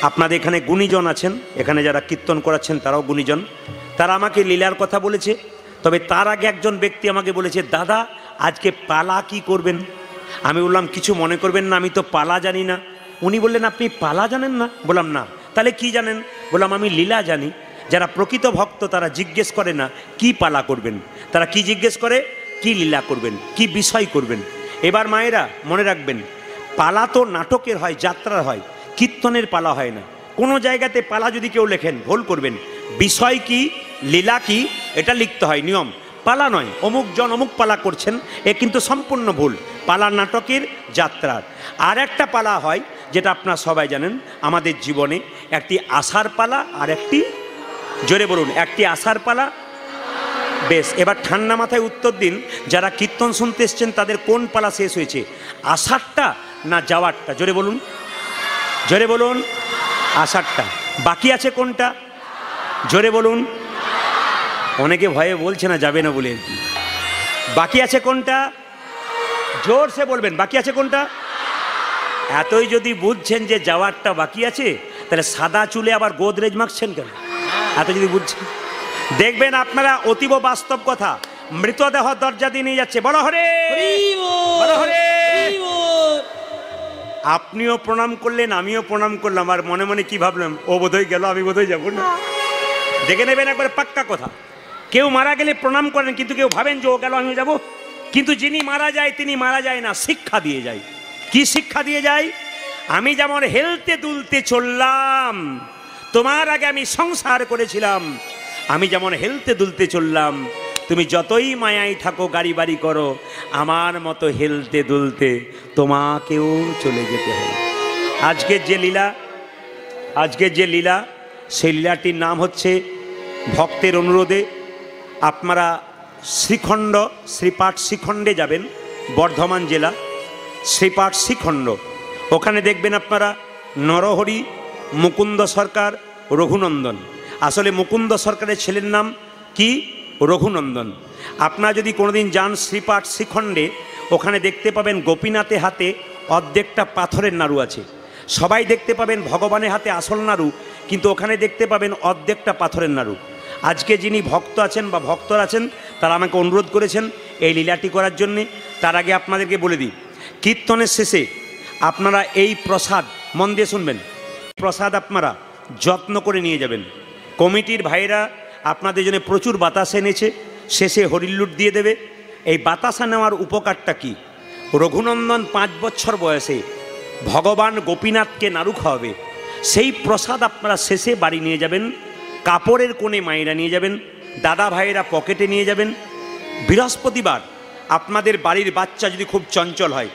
আপনাদের এখানে গুণীজন আছেন, এখানে যারা কীর্তন করাচ্ছেন তারাও গুণীজন, তারা আমাকে লীলার কথা বলেছে। তবে তার আগে একজন ব্যক্তি আমাকে বলেছে, দাদা আজকে পালা কি করবেন? আমি বললাম কিছু মনে করবেন না, আমি তো পালা জানি না। উনি বললেন, আপনি পালা জানেন না? বললাম না। তাহলে কি জানেন? বললাম আমি লীলা জানি। যারা প্রকৃত ভক্ত তারা জিজ্ঞেস করে না কি পালা করবেন, তারা কি জিজ্ঞেস করে, কি লীলা করবেন, কি বিষয় করবেন। এবার মায়েরা মনে রাখবেন, পালা তো নাটকের হয়, যাত্রার হয়, কীর্তনের পালা হয় না। কোনো জায়গাতে পালা যদি কেউ লেখেন ভুল করবেন, বিষয় কি লীলা কি এটা লিখতে হয়, নিয়ম। পালা নয় অমুক জন অমুক পালা করছেন, এ কিন্তু সম্পূর্ণ ভুল। পালা নাটকের, যাত্রার। আর একটা পালা হয় যেটা আপনারা সবাই জানেন, আমাদের জীবনে একটি আশার পালা আর একটি, জোরে বলুন, একটি আশার পালা। বেশ, এবার ঠান্ডা মাথায় উত্তর দিন, যারা কীর্তন শুনতে এসছেন তাদের কোন পালা শেষ হয়েছে, আষাঢ়টা না যাওয়ারটা? জোরে বলুন, জোরে বলুন, আষাঢ়টা। বাকি আছে কোনটা? জোরে বলুন। অনেকে ভয়ে বলছে না, যাবে না বলে আর কি। বাকি আছে কোনটা? জোর সে বলবেন, বাকি আছে কোনটা? এতই যদি বুঝছেন যে যাওয়ারটা বাকি আছে, তাহলে সাদা চুলে আবার গোদরেজ মাখছেন কেন? এত যদি বুঝছেন, দেখবেন আপনারা অতীব বাস্তব কথা, মৃতদেহ দরজা দিয়ে নিয়ে যাচ্ছে। বলো হরে, বলো হরে। আপনিও প্রণাম করলেন, আমিও প্রণাম করলাম, আর মনে মনে কি ভাবলাম, ও বোধহয় গেল, আমি বোধহয় যাবো না। দেখে নেবেন একবার পাক্কা কথা, কেউ মারা গেলে প্রণাম করেন, কিন্তু কেউ ভাবেন যে ও গেল আমি যাব। কিন্তু যিনি মারা যায় তিনি মারা যায় না, শিক্ষা দিয়ে যায়। কি শিক্ষা দিয়ে যায়? আমি যেমন হেলতে দুলতে চললাম, তোমার আগে আমি সংসার করেছিলাম, আমি যেমন হেলতে দুলতে চললাম, তুমি যতই মায়াই থাকো, গাড়ি বাড়ি করো, আমার মতো হেলতে দুলতে তোমাকেও চলে যেতে হবে। আজকের যে লীলা, আজকের যে লীলা, সেই লীলাটির নাম হচ্ছে, ভক্তের অনুরোধে আপনারা শ্রীখণ্ড, শ্রীপাঠ শ্রীখণ্ডে যাবেন, বর্ধমান জেলা শ্রীপাঠ শ্রীখণ্ড। ওখানে দেখবেন আপনারা নরহরি, মুকুন্দ সরকার, রঘুনন্দন। আসলে মুকুন্দ সরকারের ছেলের নাম কি? রঘুনন্দন। আপনারা যদি কোনোদিন যান শ্রীপাঠ শ্রীখণ্ডে, ওখানে দেখতে পাবেন গোপীনাথের হাতে অর্ধেকটা পাথরের নাড়ু আছে। সবাই দেখতে পাবেন ভগবানের হাতে আসল নাড়ু, কিন্তু ওখানে দেখতে পাবেন অর্ধেকটা পাথরের নাড়ু। আজকে যিনি ভক্ত আছেন বা ভক্তরা আছেন, তারা আমাকে অনুরোধ করেছেন এই লীলাটি করার জন্যে। তার আগে আপনাদেরকে বলে দিই, কীর্তনের শেষে আপনারা এই প্রসাদ, মন দিয়ে শুনবেন, প্রসাদ আপনারা যত্ন করে নিয়ে যাবেন। কমিটির ভাইরা আপনাদের জন্য প্রচুর বাতাস এনেছে, শেষে হরিলুট দিয়ে দেবে। এই বাতাসা নেওয়ার উপকারটা কি? রঘুনন্দন 5 বছর বয়সে ভগবান গোপীনাথকে নাড়ু খাওয়াবে, সেই প্রসাদ আপনারা শেষে বাড়ি নিয়ে যাবেন, কাপড়ের কোণে মায়েরা নিয়ে যাবেন, দাদা ভাইয়েরা পকেটে নিয়ে যাবেন। বৃহস্পতিবার আপনাদের বাড়ির বাচ্চা যদি খুব চঞ্চল হয়,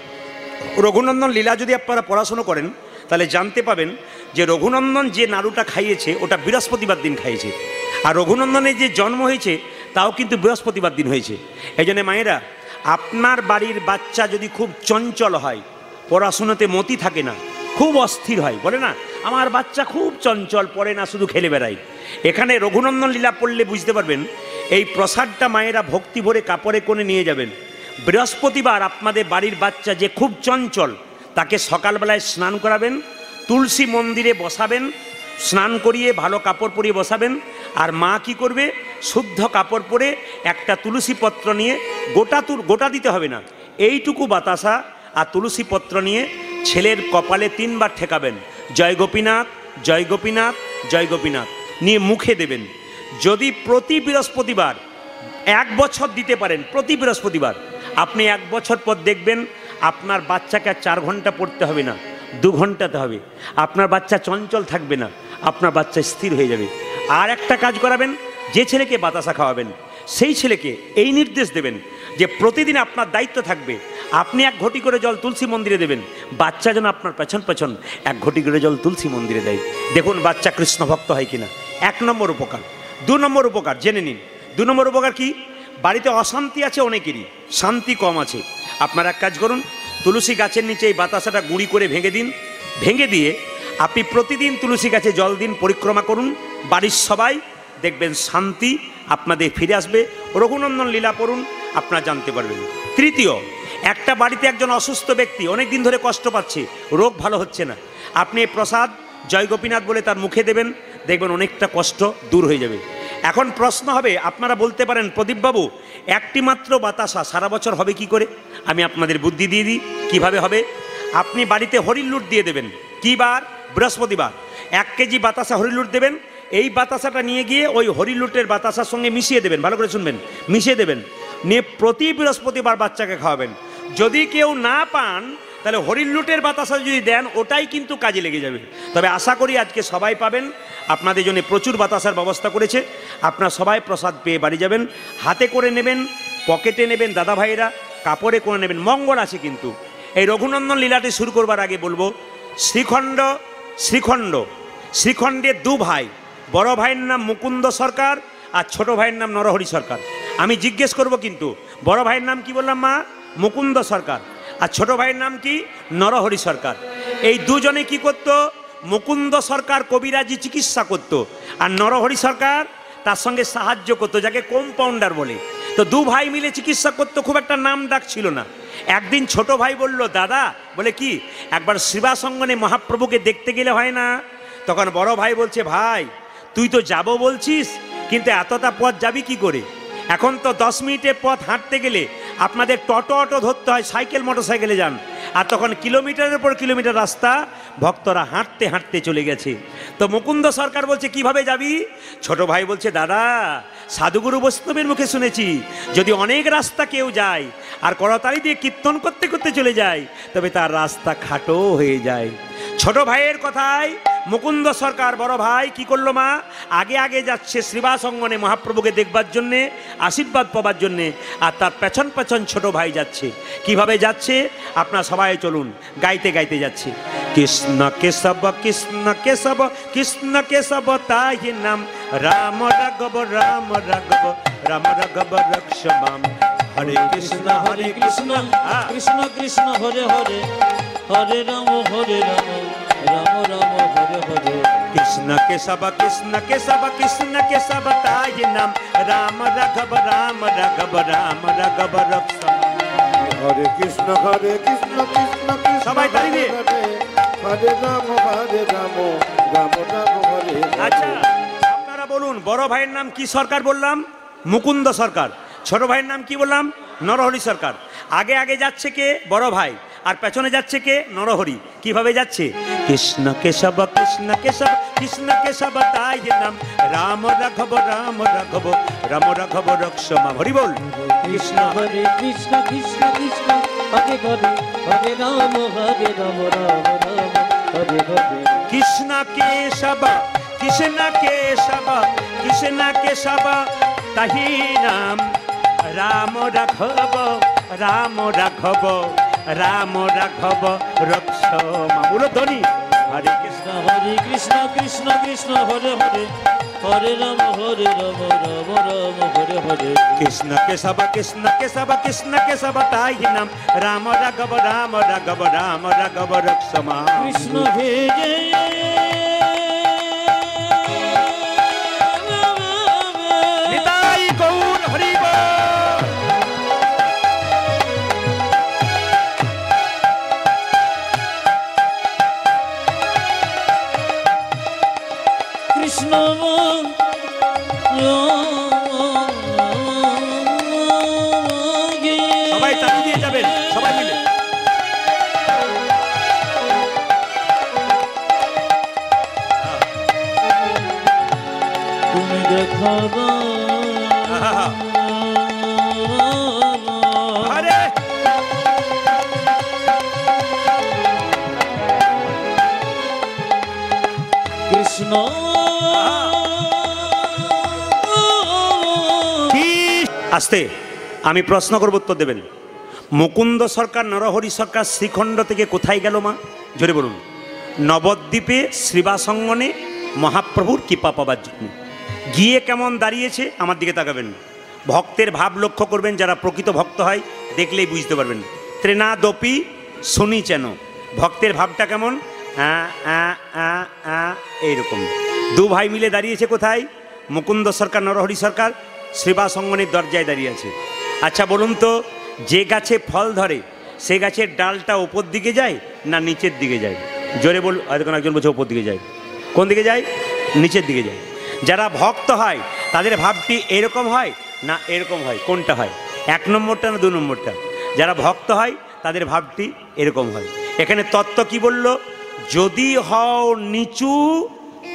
রঘুনন্দন লীলা যদি আপনারা পড়াশুনো করেন তাহলে জানতে পাবেন যে রঘুনন্দন যে নাড়ুটা খাইয়েছে ওটা বৃহস্পতিবার দিন খাইয়েছে, আর রঘুনন্দনের যে জন্ম হয়েছে তাও কিন্তু বৃহস্পতিবার দিন হয়েছে। এই জন্য মায়েরা, আপনার বাড়ির বাচ্চা যদি খুব চঞ্চল হয়, পড়াশুনোতে মতি থাকে না, খুব অস্থির হয়, বলে না আমার বাচ্চা খুব চঞ্চল, পড়ে না, শুধু খেলে বেড়ায়, এখানে রঘুনন্দন লীলা পড়লে বুঝতে পারবেন এই প্রসাদটা মায়েরা ভক্তি ভরে কাপড়ে কোণে নিয়ে যাবেন। বৃহস্পতিবার আপনাদের বাড়ির বাচ্চা যে খুব চঞ্চল তাকে সকালবেলায় স্নান করাবেন, তুলসী মন্দিরে বসাবেন, স্নান করিয়ে ভালো কাপড় পরিয়ে বসাবেন। আর মা কি করবে? শুদ্ধ কাপড় পরে একটা তুলসী পত্র নিয়ে, গোটা দিতে হবে না, এইটুকু বাতাসা আর তুলসী পত্র নিয়ে ছেলের কপালে 3 বার ঠেকাবেন, জয় গোপীনাথ, জয় গোপীনাথ, জয় গোপীনাথ, নিয়ে মুখে দেবেন। যদি প্রতি বৃহস্পতিবার 1 বছর দিতে পারেন, প্রতি বৃহস্পতিবার, আপনি 1 বছর পর দেখবেন আপনার বাচ্চাকে 4 ঘন্টা পড়তে হবে না, 2 ঘন্টাতে হবে। আপনার বাচ্চা চঞ্চল থাকবে না, আপনার বাচ্চা স্থির হয়ে যাবে। আর একটা কাজ করাবেন, যে ছেলেকে বাতাসা খাওয়াবেন সেই ছেলেকে এই নির্দেশ দেবেন যে প্রতিদিন আপনার দায়িত্ব থাকবে, আপনি 1 ঘটি করে জল তুলসী মন্দিরে দেবেন, বাচ্চা যেন আপনার পেছন পেছন 1 ঘটি করে জল তুলসী মন্দিরে দেয়। দেখুন বাচ্চা কৃষ্ণ ভক্ত হয় কিনা। 1 নম্বর উপকার। 2 নম্বর উপকার জেনে নিন। 2 নম্বর উপকার কি? বাড়িতে অশান্তি আছে অনেকেরই, শান্তি কম আছে। আপনারা এক কাজ করুন, তুলসী গাছের নিচে এই বাতাসাটা গুঁড়ি করে ভেঙে দিন, ভেঙে দিয়ে আপনি প্রতিদিন তুলসী গাছে জল দিন, পরিক্রমা করুন, বাড়ির সবাই দেখবেন শান্তি আপনাদের ফিরে আসবে। রঘুনন্দন লীলা পড়ুন, আপনারা জানতে পারবেন। তৃতীয়, একটা বাড়িতে একজন অসুস্থ ব্যক্তি অনেক দিন ধরে কষ্ট পাচ্ছে, রোগ ভালো হচ্ছে না, আপনি এই প্রসাদ জয় গোপীনাথ বলে তার মুখে দেবেন, দেখবেন অনেকটা কষ্ট দূর হয়ে যাবে। এখন প্রশ্ন হবে, আপনারা বলতে পারেন প্রদীপবাবু একটি মাত্র বাতাসা সারা বছর হবে কি করে? আমি আপনাদের বুদ্ধি দিয়ে দিই কীভাবে হবে। আপনি বাড়িতে হরিলুট দিয়ে দেবেন। কী বার? বৃহস্পতিবার। 1 কেজি বাতাসা হরিলুট দেবেন। এই বাতাসাটা নিয়ে গিয়ে ওই হরিলুটের বাতাসার সঙ্গে মিশিয়ে দেবেন, ভালো করে শুনবেন, মিশিয়ে দেবেন, নিয়ে প্রতি বৃহস্পতিবার বাচ্চাকে খাওয়াবেন। যদি কেউ না পান তাহলে হরিলুটের বাতাসা যদি দেন ওটাই কিন্তু কাজে লেগে যাবে। তবে আশা করি আজকে সবাই পাবেন, আপনাদের জন্য প্রচুর বাতাসার ব্যবস্থা করেছে, আপনারা সবাই প্রসাদ পেয়ে বাড়ি যাবেন। হাতে করে নেবেন, পকেটে নেবেন, দাদা ভাইরা কাপড়ে করে নেবেন, মঙ্গল আছে কিন্তু। এই রঘুনন্দন লীলাটি শুরু করবার আগে বলবো, শ্রীখণ্ডের 2 ভাই, বড় ভাইয়ের নাম মুকুন্দ সরকার আর ছোট ভাইয়ের নাম নরহরি সরকার। আমি জিজ্ঞেস করব কিন্তু, বড় ভাইয়ের নাম কি বললাম মা? মুকুন্দ সরকার। আর ছোট ভাইয়ের নাম কি? নরহরি সরকার। এই দুজনে কি করতো? মুকুন্দ সরকার কবিরাজি চিকিৎসা করত, আর নরহরি সরকার তার সঙ্গে সাহায্য করতো, যাকে কম্পাউন্ডার বলে। তো 2 ভাই মিলে চিকিৎসা করতো, খুব একটা নাম ডাক ছিল না। একদিন ছোট ভাই বলল, দাদা, বলে কি, একবার শিবাসঙ্গনে মহাপ্রভুকে দেখতে গেলে হয় না? তখন বড় ভাই বলছে, ভাই তুই তো যাবো বলছিস, কিন্তু এতটা পথ যাবি কি করে? এখন তো 10 মিনিটের পথ হাঁটতে গেলে আপনাদের অটো ধরতে হয়, সাইকেল মোটরসাইকেলে যান। আর তখন কিলোমিটারের পর কিলোমিটার রাস্তা ভক্তরা হাঁটতে হাঁটতে চলে গেছে। তো মুকুন্দ সরকার বলছে, কিভাবে যাবি? ছোট ভাই বলছে, দাদা সাধুগুরু বৈষ্ণবের মুখে শুনেছি, যদি অনেক রাস্তা কেউ যায় আর করতালি দিয়ে কীর্তন করতে করতে চলে যায় তবে তার রাস্তা খাটো হয়ে যায়। ছোট ভাইয়ের কথায় মুকুন্দ সরকার বড় ভাই কি করলো মা? আগে আগে যাচ্ছে শ্রীবাসঙ্গনে মহাপ্রভুকে দেখবার জন্যে, আশীর্বাদ পাবার জন্যে, আর তার পেছন পেছন ছোট ভাই যাচ্ছে। কিভাবে যাচ্ছে আপনারা সবাই চলুন, গাইতে গাইতে যাচ্ছে। কৃষ্ণ কেশব কৃষ্ণ কেশব কৃষ্ণ কেশব তাই নাম, রাম রাঘব রাম রাঘব রাম রাঘব রক্ষমাম, হরে কৃষ্ণ কৃষ্ণ কৃষ্ণ হরে হরে, হরে রাম রাম রাম হরে হরে। কৃষ্ণ কেশব কৃষ্ণ কেশব কৃষ্ণ কেশব তাই নাম, রাম রাঘব রাম রাঘব রাম রাঘব রক্ষমাম। হরে কৃষ্ণ কৃষ্ণ কৃষ্ণ, সবাই তালি দিয়ে হরে রাম রাম রাম হরে। আচ্ছা আপনারা বলুন, বড় ভাইয়ের নাম কি সরকার বললাম? মুকুন্দ সরকার। ছোট ভাইয়ের নাম কি বললাম? নরহরি সরকার। আগে আগে যাচ্ছে কে? বড় ভাই। আর পেছনে যাচ্ছে কে? নরহরি। কিভাবে যাচ্ছে? কৃষ্ণ কেশব কৃষ্ণ কেশব কৃষ্ণ কেশব তাই নাম, রাম রাঘব রাম রাঘব রাম রাঘব রক্ষমা। হরি বল। কৃষ্ণ হরে কৃষ্ণ কৃষ্ণ কৃষ্ণ হরে হরে হরে রাম রাম রাম হরে হরে। কৃষ্ণ কেশব কৃষ্ণ কেশব কৃষ্ণ কেশব তাহি নাম, রাম রাঘব রাম রাঘব রাম রাঘব রক্ষমা। বলো ধ্বনি। হরে কৃষ্ণ কৃষ্ণ কৃষ্ণ কৃষ্ণ হরে হরে হরে রাম রাম রাম হরে হরে। কৃষ্ণ কেশব কৃষ্ণ কেশব কৃষ্ণ কেশব তাই নাম, রাম রাঘব রাম রাঘব রাম রাঘব রক্ষমা। কৃষ্ণ হে জয় নিতাই গৌর হরি বল। কৃষ্ণ সবাই তালি দিয়ে যাবেন, সবাই মিলে। তুমি দেখাবা আরে কৃষ্ণ আস্তে, আমি প্রশ্ন করব, উত্তর দেবেন। মুকুন্দ সরকার নরহরি সরকার শ্রীখণ্ড থেকে কোথায় গেল মা? জোরে বলুন। নবদ্বীপে শ্রীবাসঙ্গনে মহাপ্রভুর কৃপা পাবার জন্য গিয়ে কেমন দাঁড়িয়েছে আমার দিকে তাকাবেন। ভক্তের ভাব লক্ষ্য করবেন, যারা প্রকৃত ভক্ত হয় দেখলেই বুঝতে পারবেন। ত্রেনাদপি শুনি চেন, ভক্তের ভাবটা কেমন? এইরকম। দু ভাই মিলে দাঁড়িয়েছে কোথায়? মুকুন্দ সরকার নরহরি সরকার শ্রীবাসঙ্গনের দরজায় দাঁড়িয়ে আছে। আচ্ছা বলুন তো, যে গাছে ফল ধরে সে গাছের ডালটা ওপর দিকে যায় না নিচের দিকে যায়? জোরে বল। এখন একজন বলছে ওপর দিকে যায়। কোন দিকে যায়? নিচের দিকে যায়। যারা ভক্ত হয় তাদের ভাবটি এরকম হয় না এরকম হয়? কোনটা হয়? এক নম্বরটা না দু নম্বরটা? যারা ভক্ত হয় তাদের ভাবটি এরকম হয়। এখানে তত্ত্ব কি বলল? যদি হও নিচু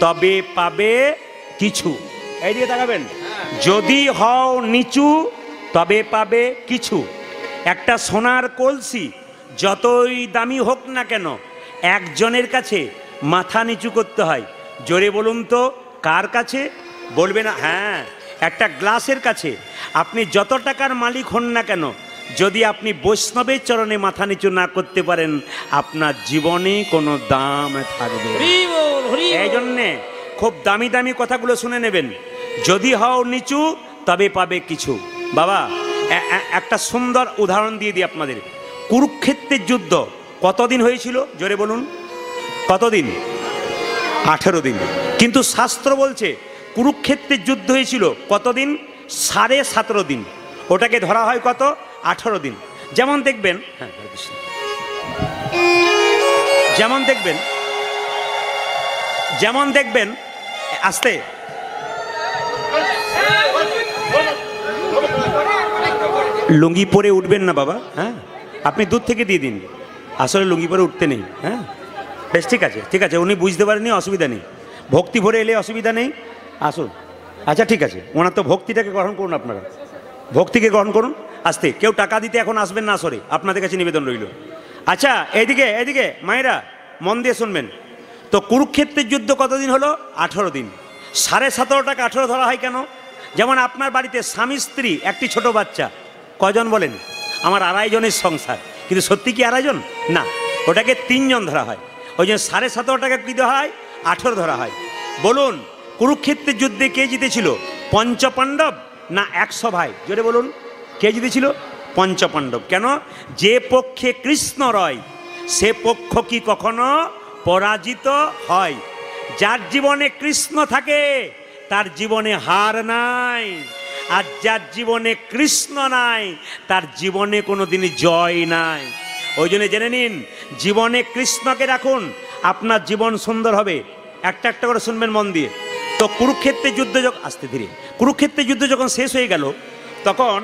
তবে পাবে কিছু। এই দিকে তাকাবেন। যদি হও নিচু তবে পাবে কিছু। একটা সোনার কলসি যতই দামি হোক না কেন একজনের কাছে মাথা নিচু করতে হয়। জোরে বলুন তো, কার কাছে? বলবে না? হ্যাঁ, একটা গ্লাসের কাছে। আপনি যত টাকার মালিক হন না কেন, যদি আপনি বৈষ্ণবের চরণে মাথা নিচু না করতে পারেন আপনার জীবনে কোনো দাম থাকবে। এই জন্যে খুব দামি দামি কথাগুলো শুনে নেবেন। যদি হও নিচু তবে পাবে কিছু। বাবা একটা সুন্দর উদাহরণ দিয়ে দিই আপনাদের। কুরুক্ষেত্রের যুদ্ধ কতদিন হয়েছিল? জোরে বলুন। কতদিন? 18 দিন। কিন্তু শাস্ত্র বলছে কুরুক্ষেত্রের যুদ্ধ হয়েছিল কতদিন? 17.5 দিন। ওটাকে ধরা হয় কত? 18 দিন। যেমন দেখবেন, হ্যাঁ যেমন দেখবেন আস্তে, লুঙ্গি পরে উঠবেন না বাবা। হ্যাঁ, আপনি দূর থেকে দিয়ে দিন। আসলে লুঙ্গি পরে উঠতে নেই। হ্যাঁ বেশ, ঠিক আছে ঠিক আছে। উনি বুঝতে পারেননি, অসুবিধা নেই। ভক্তি ভরে এলে অসুবিধা নেই, আসুন। আচ্ছা ঠিক আছে, ওনার তো ভক্তিটাকে গ্রহণ করুন, আপনারা ভক্তিকে গ্রহণ করুন। আস্তে, কেউ টাকা দিতে এখন আসবেন না, সরে আপনাদের কাছে নিবেদন রইল। আচ্ছা এইদিকে এইদিকে মায়েরা মন দিয়ে শুনবেন তো। কুরুক্ষেত্রের যুদ্ধ কতদিন হলো? 18 দিন। 17.5 টাকা 18 ধরা হয় কেন? যেমন আপনার বাড়িতে স্বামী স্ত্রী একটি ছোট বাচ্চা, কজন বলেন? আমার 2.5 জনের সংসার। কিন্তু সত্যি কি 2.5 জন? না, ওটাকে 3 জন ধরা হয়। ওই জন্য 17.5 টাকা কী দেওয়া হয়? 18 ধরা হয়। বলুন, কুরুক্ষেত্রের যুদ্ধে কে জিতেছিল? পঞ্চপাণ্ডব না 100 ভাই? জোরে বলুন, কে জিতেছিল? পঞ্চপাণ্ডব। কেন? যে পক্ষে কৃষ্ণ রয় সে পক্ষ কি কখনো পরাজিত হয়? যার জীবনে কৃষ্ণ থাকে তার জীবনে হার নাই, আর যার জীবনে কৃষ্ণ নাই তার জীবনে কোনো দিনই জয় নাই। ওই জন্য জেনে নিন, জীবনে কৃষ্ণকে রাখুন, আপনার জীবন সুন্দর হবে। একটা একটা করে শুনবেন মন দিয়ে। তো কুরুক্ষেত্রের যুদ্ধ যখন, আস্তে ধীরে, কুরুক্ষেত্রের যুদ্ধ যখন শেষ হয়ে গেল তখন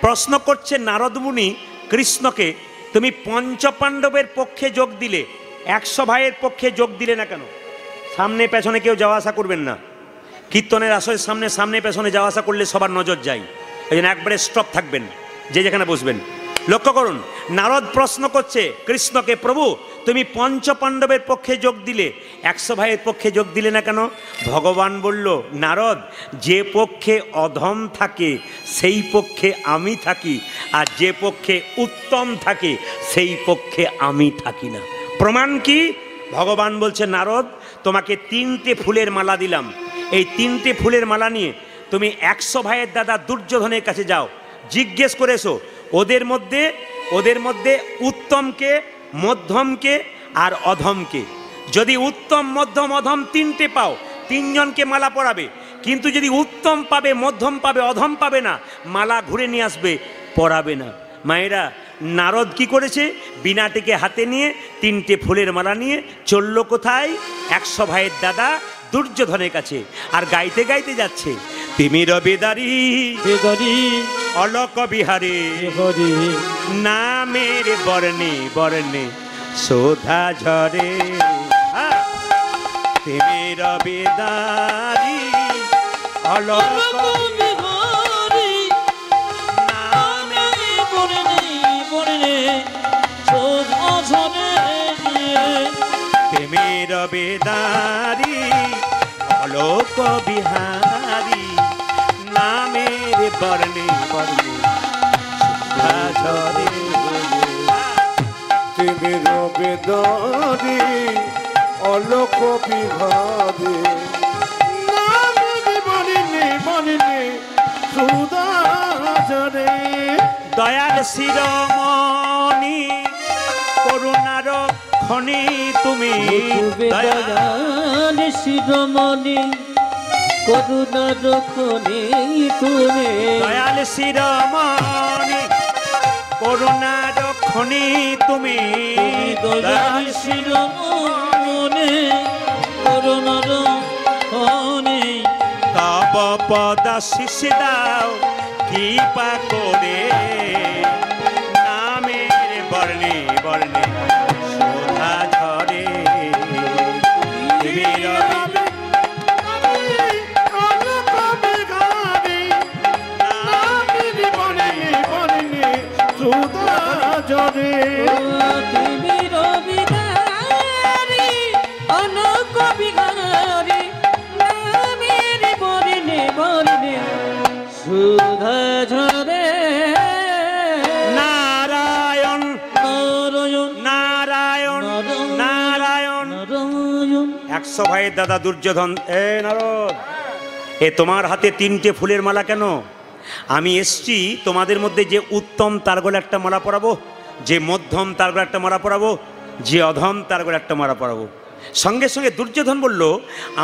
প্রশ্ন করছে নারদ মুনি কৃষ্ণকে, তুমি পঞ্চপাণ্ডবের পক্ষে যোগ দিলে, 100 ভাইয়ের পক্ষে যোগ দিলে না কেন? সামনে পেছনে কেউ যাওয়া আসা করবেন না। কীর্তনের আসরের সামনে সামনে পেছনে যাওয়া আসা করলে সবার নজর যায়, এই জন্য একবারে স্টপ থাকবেন, যে যেখানে বসবেন। লক্ষ্য করুন, নারদ প্রশ্ন করছে কৃষ্ণকে, প্রভু তুমি পঞ্চপাণ্ডবের পক্ষে যোগ দিলে, 100 ভাইয়ের পক্ষে যোগ দিলে না কেন? ভগবান বলল, নারদ, যে পক্ষে অধম থাকে সেই পক্ষে আমি থাকি, আর যে পক্ষে উত্তম থাকে সেই পক্ষে আমি থাকি না। প্রমাণ কি? ভগবান বলছে, নারদ তোমাকে 3টে ফুলের মালা দিলাম, এই 3টে ফুলের মালা নিয়ে তুমি 100 ভাইয়ের দাদা দুর্যোধনের কাছে যাও, জিজ্ঞেস করে এসো ওদের মধ্যে উত্তমকে, মধ্যমকে আর অধমকে। যদি উত্তম, মধ্যম, অধম 3টে পাও, 3 জনকে মালা পরাবে। কিন্তু যদি উত্তম পাবে, মধ্যম পাবে, অধম পাবে না, মালা ঘুরে নিয়ে আসবে, পরাবে না। মায়েরা, নারদ কি করেছে? বিনাটিকে হাতে নিয়ে 3টে ফুলের মালা নিয়ে চলল কোথায়? 100 ভাইয়ের দাদা দুর্যোধনের কাছে, আর গাইতে গাইতে যাচ্ছে, তিমির বেদারি বেদারি অলোক বিহারে হরি নামের বর্ণে বর্ণে শোধা ঝরে। তিমির বেদারি অলোক বিহারি নামে বর্ণে বর্ণে শোধা ঝরে। তিমির বেদারি অলোক বিহারি নামের বর্ণে বর্ণে শোধা ঝরে। তিমির বেদারি অলোক বিহারি নামের বর্ণে বর্ণে শোধা ঝরে। দয়াল শিরোমণি করুণার খনি তুমি, দয়াল শিরোমণি করুণার খনি তুমি, দয়াল শিরোমণি করুণার খনি তুমি, দয়াল শিরোমণি করুণার খনি। তব পদ শিষ্য দাও কৃপা করে নামের বর্ণে বর্ণে শোধা ঝরে। তিমির তিমির বিহারি অলোক বিহারি নামের বর্ণে বর্ণে শোধা ঝরে। নারায়ণ নারায়ণ নারায়ণ নারায়ণ। নারায়ণ 100 ভাইয়ের দাদা দুর্যোধন, এ নারদ, এ তোমার হাতে 3টে ফুলের মালা কেন? আমি এসছি তোমাদের মধ্যে যে উত্তম তার গলে একটা মালা পরাবো, যে মধ্যম তার গলে একটা মালা পরাবো, যে অধম তার গলে একটা মালা পরাবো। সঙ্গে সঙ্গে দুর্যোধন বলল,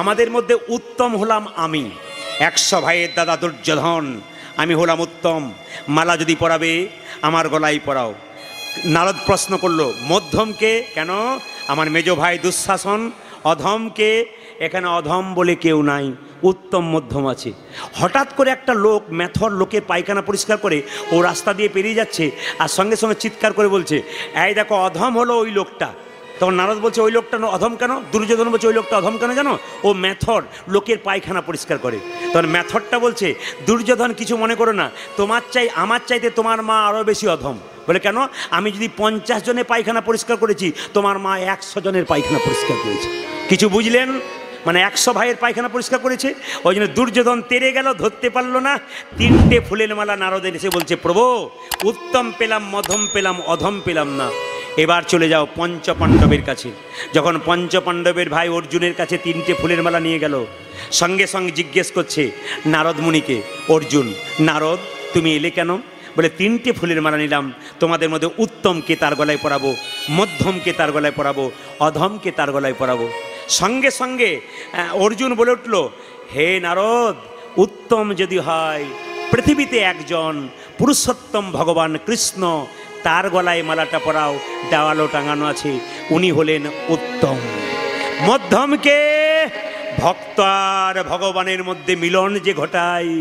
আমাদের মধ্যে উত্তম হলাম আমি, 100 ভাইয়ের দাদা দুর্যোধন, আমি হলাম উত্তম। মালা যদি পরাবে আমার গলায় পরাও। নারদ প্রশ্ন করলো, মধ্যমকে কেন? আমার মেজ ভাই দুঃশাসন। অধমকে? এখানে অধম বলে কেউ নাই, উত্তম মধ্যম আছে। হঠাৎ করে একটা লোক, মেথর লোকের পায়খানা পরিষ্কার করে ও রাস্তা দিয়ে পেরিয়ে যাচ্ছে, আর সঙ্গে সঙ্গে চিৎকার করে বলছে, এই দেখো অধম হলো ওই লোকটা। তখন নারদ বলছে, ওই লোকটা অধম কেন? দুর্যোধন বলছে, ওই লোকটা অধম কেন জানো? ও মেথর লোকের পায়খানা পরিষ্কার করে। তখন মেথরটা বলছে, দুর্যোধন কিছু মনে করো না, আমার চাইতে তোমার মা আরও বেশি অধম। বলে কেন? আমি যদি 50 জনের পায়খানা পরিষ্কার করেছি, তোমার মা 100 জনের পায়খানা পরিষ্কার করেছে। কিছু বুঝলেন? মানে 100 ভাইয়ের পায়খানা পরিষ্কার করেছে। ওই জন্য দুর্যোধন তেরে গেল, ধরতে পারলো না। 3টে ফুলের মালা নারদের এসে বলছে, প্রভু উত্তম পেলাম, মধ্যম পেলাম, অধম পেলাম না। এবার চলে যাও পঞ্চপাণ্ডবের কাছে। যখন পঞ্চপাণ্ডবের ভাই অর্জুনের কাছে 3টে ফুলের মালা নিয়ে গেল, সঙ্গে সঙ্গে জিজ্ঞেস করছে নারদ মুনিকে, অর্জুন, নারদ তুমি এলে কেন? বলে 3টে ফুলের মালা নিলাম, তোমাদের মধ্যে উত্তমকে তার গলায় পরাবো, মধ্যমকে তার গলায় পরাবো, অধমকে তার গলায় পরাবো। সঙ্গে সঙ্গে অর্জুন বলে উঠল, হে নারদ, উত্তম যদি হয়, পৃথিবীতে একজন পুরুষোত্তম ভগবান কৃষ্ণ, তার গলায় মালাটা পরাও, দেওয়ালও টাঙানো আছে, উনি হলেন উত্তম। মধ্যমকে? ভক্ত আর ভগবানের মধ্যে মিলন যে ঘটায়।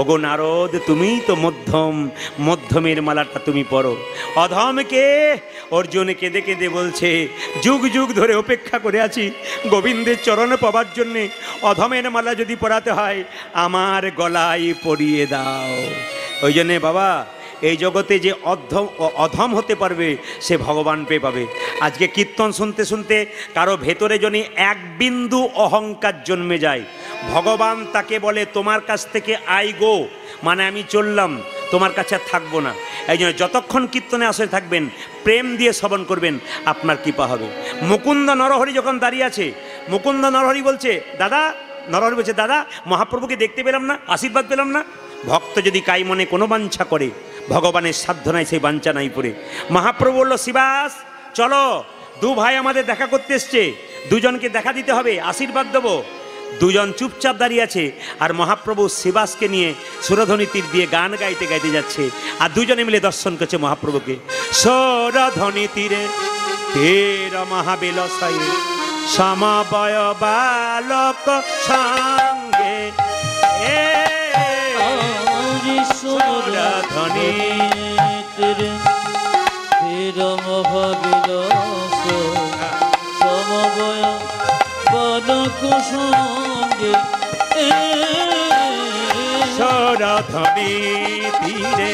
ওগো নারদ, তুমিই তো মধ্যম, মধ্যমের মালাটা তুমি পরো। অধমকে অর্জুন কেঁদে কেঁদে বলছে, যুগ যুগ ধরে অপেক্ষা করে আছি গোবিন্দের চরণে পাবার জন্যে। অধমের মালা যদি পরাতে হয় আমার গলায় পরিয়ে দাও। ওই জন্যে বাবা, এই জগতে যে অধম হতে পারবে সে ভগবান পেয়ে পাবে। আজকে কীর্তন শুনতে শুনতে কারো ভেতরে যদি এক বিন্দু অহংকার জন্মে যায়, ভগবান তাকে বলে তোমার কাছ থেকে আই গো, মানে আমি চললাম, তোমার কাছে আর থাকবো না। এই জন্য যতক্ষণ কীর্তনে আসে থাকবেন, প্রেম দিয়ে শ্রবণ করবেন, আপনার কৃপা হবে। মুকুন্দ নরহরি যখন দাঁড়িয়ে আছে, মুকুন্দ নরহরি বলছে দাদা, নরহরি বলছে দাদা, মহাপ্রভুকে দেখতে পেলাম না, আশীর্বাদ পেলাম না। ভক্ত যদি কাই মনে কোনো বাঞ্ছা করে, ভগবানের সাধ্য নাই সেই বাঞ্ছা নাই পড়ে। মহাপ্রভু বলল, শিবাস চলো, দু ভাই আমাদের দেখা করতে এসছে, দুজনকে দেখা দিতে হবে, আশীর্বাদ দেবো। দুজন চুপচাপ দাঁড়িয়ে আছে, আর মহাপ্রভু শিবাসকে নিয়ে সুরধ্বনি তীর দিয়ে গান গাইতে গাইতে যাচ্ছে, আর দুজনে মিলে দর্শন করছে মহাপ্রভুকে। সুরধ্বনি তীরে তের মহাবিলাসায় সমবয় বালক সঙ্গে সুরধ্বনি তীরে তের মহাবিলাস সমবয় বালক সঙ্গে। সুরধ্বনি তীরে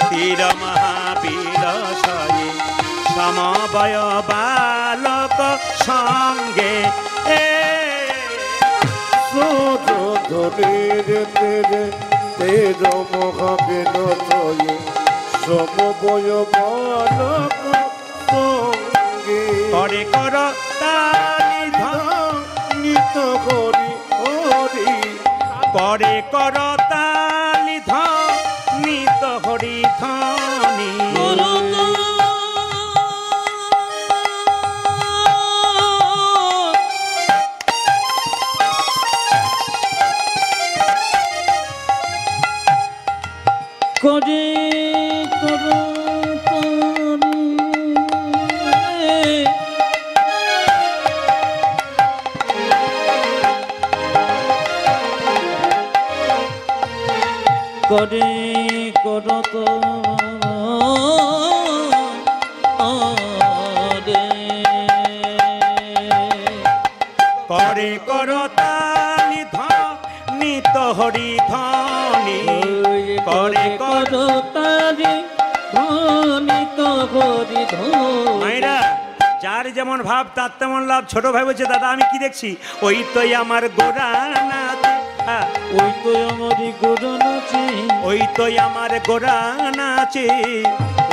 তীর মহাবিলাসায় সমবয় বালক সঙ্গে। সুরধ্বনির তীরে তের মহাবিলাসায় সমবয় বালক সঙ্গে। করে কর তালি নিত হরি হরি, করে কর তালি নিত হরি ধ্বনি। করে করো করে করত করে কর তালি নিত হরি ধ্বনি। করে কর তারি ধ্বনি তো হরি ধ্বনি। মায়েরা, যার যেমন ভাব তার তেমন লাভ। ছোট ভাই বলছে দাদা আমি কি দেখছি, ওই তোই আমার গোরা নাচে, ওই তো আমারই গোরা নাচে, ওই তোই আমার গোরা নাচে,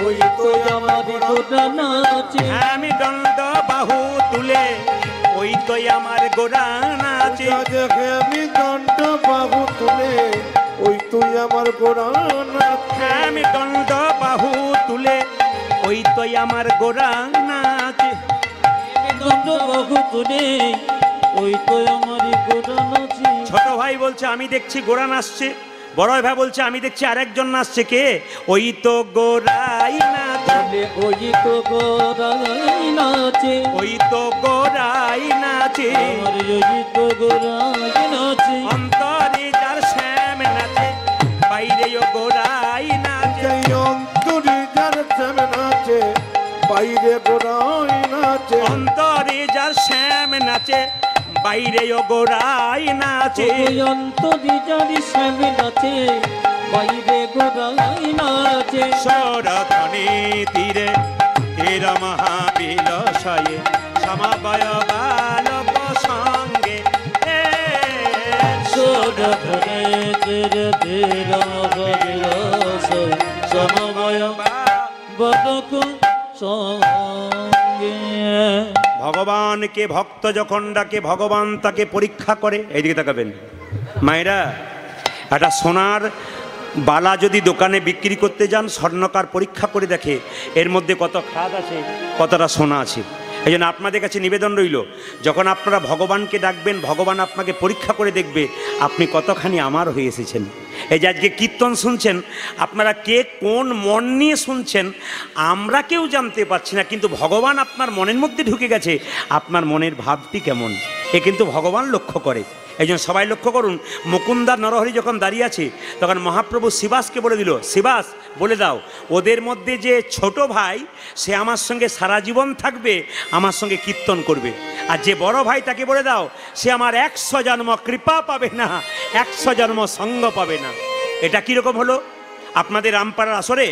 ওই তো আমারই গোরা নাচে। আমি দণ্ড বাহু তুলে, ওই তোই আমার গোরা নাচে। দেখে আমি দণ্ড বাহু তুলে, ওই তুই আমার গোরা নাচে। আমি দণ্ড বাহু তুলে, ওই তোই আমার গোরা নাচে। দণ্ড বাহু তুলে, ওই তো আমারই গোরা নাচে। ছোট ভাই বলছে আমি দেখছি গোরা নাচছে, বড় ভাই বলছে আমি দেখছি আরেকজন নাচছে। কে? ওই তো গোরাই নাচে, ওই তো গোরাই নাচে, ওই তো গোরাই নাচে। আমার ওই তো গোরাই নাচে। অন্তরে যার শ্যাম নাচে, বাইরেও গোরাই নাচে। অন্তরে যার শ্যাম নাচে, বাইরে গোরাই নাচে। অন্তরে যার শ্যাম নাচে, বাইরেও গোরাই নাচে। অন্তরে যার শ্যাম নাচে, বাইরে গোরাই নাচে। সুরধ্বনি তীরে তীর মহাবিলাসায় সমবয় বালক সঙ্গে। সুরধ্বনি তীরে তীর মহাবিলাসায় সমবয় বালক সঙ্গে। ভগবানকে ভক্ত যখন ডাকে, ভগবান তাকে পরীক্ষা করে। এইদিকে তাকাবেন মায়েরা, একটা সোনার বালা যদি দোকানে বিক্রি করতে যান, স্বর্ণকার পরীক্ষা করে দেখে এর মধ্যে কত খাদ আছে, কতটা সোনা আছে। এই জন্য আপনাদের কাছে নিবেদন রইল, যখন আপনারা ভগবানকে ডাকবেন, ভগবান আপনাকে পরীক্ষা করে দেখবে আপনি কতখানি আমার হয়ে এসেছেন। এই যে আজকে কীর্তন শুনছেন, আপনারা কে কোন মন নিয়ে শুনছেন আমরা কেউ জানতে পারছি না, কিন্তু ভগবান আপনার মনের মধ্যে ঢুকে গেছে, আপনার মনের ভাবটি কেমন। এ কিন্তু ভগবান লক্ষ্য করে। এই জন্য সবাই লক্ষ্য করুন, মুকুন্দার নরহরি যখন দাঁড়িয়ে আছে তখন মহাপ্রভু শিবাসকে বলে দিল, শিবাস বলে দাও ওদের মধ্যে যে ছোট ভাই সে আমার সঙ্গে সারা জীবন থাকবে, আমার সঙ্গে কীর্তন করবে। আর যে বড় ভাই তাকে বলে দাও সে আমার 100 জন্ম কৃপা পাবে না, 100 জন্ম সঙ্গ পাবে না। এটা কীরকম হলো? আপনাদের রামপাড়ার আসরে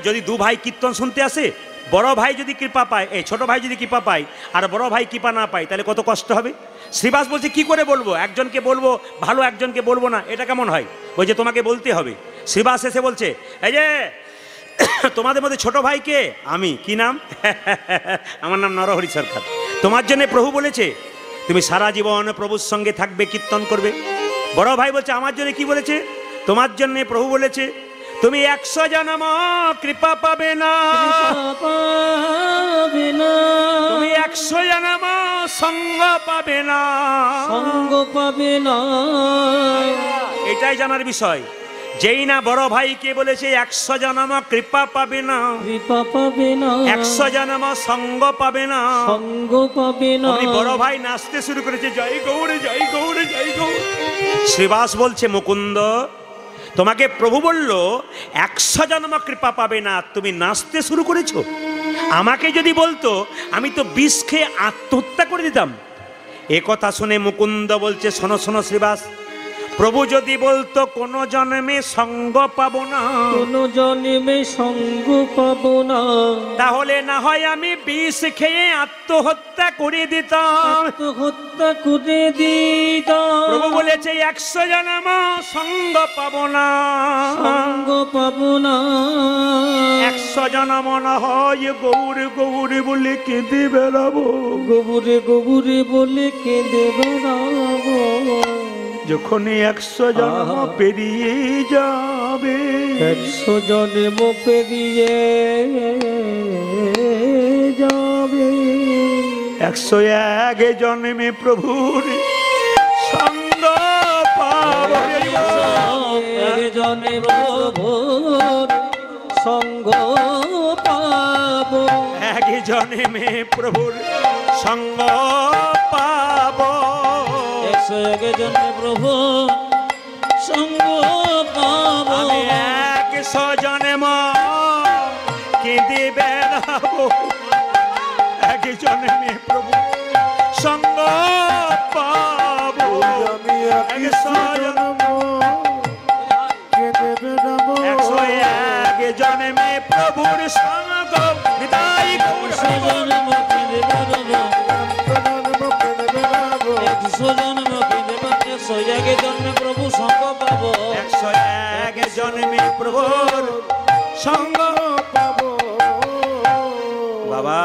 যদি দু ভাই কীর্তন শুনতে আসে, বড় ভাই যদি কৃপা পায়, এই ছোট ভাই যদি কৃপা পায় আর বড় ভাই কৃপা না পায়, তাহলে কত কষ্ট হবে। শ্রীবাস বলছে কি করে বলবো, একজনকে বলবো ভালো একজনকে বলবো না, এটা কেমন হয়? বলছে তোমাকে বলতে হবে। শ্রীবাস এসে বলছে এই যে তোমাদের মধ্যে ছোট ভাই কে? আমি। কি নাম? আমার নাম নরহরি সরকার। তোমার জন্য প্রভু বলেছে তুমি সারা জীবন প্রভুর সঙ্গে থাকবে, কীর্তন করবে। বড় ভাই বলছে আমার জন্য কি বলেছে? তোমার জন্য প্রভু বলেছে তুমি 100 জন্ম কৃপা পাবে না, তুমি 100 জন্ম সঙ্গ পাবে না, সঙ্গ পাবে না। এটাই জানার বিষয়। যেই না বড় ভাইকে বলেছে 100 জন্ম কৃপা পাবে না, কৃপা পাবে না, 100 জন্ম সঙ্গ পাবে না, সঙ্গ পাবে না। বড় ভাই নাচতে শুরু করেছে, জয় গৌড়ে জয় গৌড়ে জয় গৌড়। শ্রীবাস বলছে মুকুন্দ তোমাকে প্রভু বলল 100 জন্ম কৃপা পাবে না, তুমি নাচতে শুরু করেছো। আমাকে যদি বলতো আমি তো বিষ খেয়ে আত্মহত্যা করে দিতাম। এ কথা শুনে মুকুন্দ বলছে শোনো শোনো শ্রীবাস, প্রভু যদি বলতো কোন জন্মে সঙ্গ পাবো না, কোন জন্মে সঙ্গ পাবো না, তাহলে না হয় আমি বিষ খেয়ে আত্মহত্যা করে দিতাম, আত্মহত্যা করে দিতাম। প্রভু বলেছে 100 জন্ম সঙ্গ পাবো না, সঙ্গ পাবো না। 100 জন্ম না হয় গৌর গৌর বলে কেঁদে বেড়াবো, গবুরে গবুরে বলে কেঁদে বেড়াবো। যখনই 100 জন্ম পেরিয়ে যাবে, 100 জন্ম পেরিয়ে যাবে, 101 জন্মে প্রভুর সঙ্গ পাবো, এক জন্মে প্রভুর সঙ্গ পাবো, 1 জন্মে প্রভুর সঙ্গ পাবো, 101 জন্মে প্রভু সঙ্গ পাবো। আমি 100 জন্ম কেঁদে বেড়াবো, 1 জন্মে প্রভু সঙ্গ পাবো, আমি 100 জন্ম কেঁদে বেড়াবো, 101 জন্মে প্রভুর সঙ্গ নিতাই গৌর হরি বল। জন্ম কেঁদে বেড়াবো, জন্ম কেঁদে বেড়াবো, 100 জন্ম কেঁদে বেড়াবো, 101 জন্মে প্রভু সঙ্গ পাবো, 101 জন্মে প্রভুর সঙ্গ পাবো। বাবা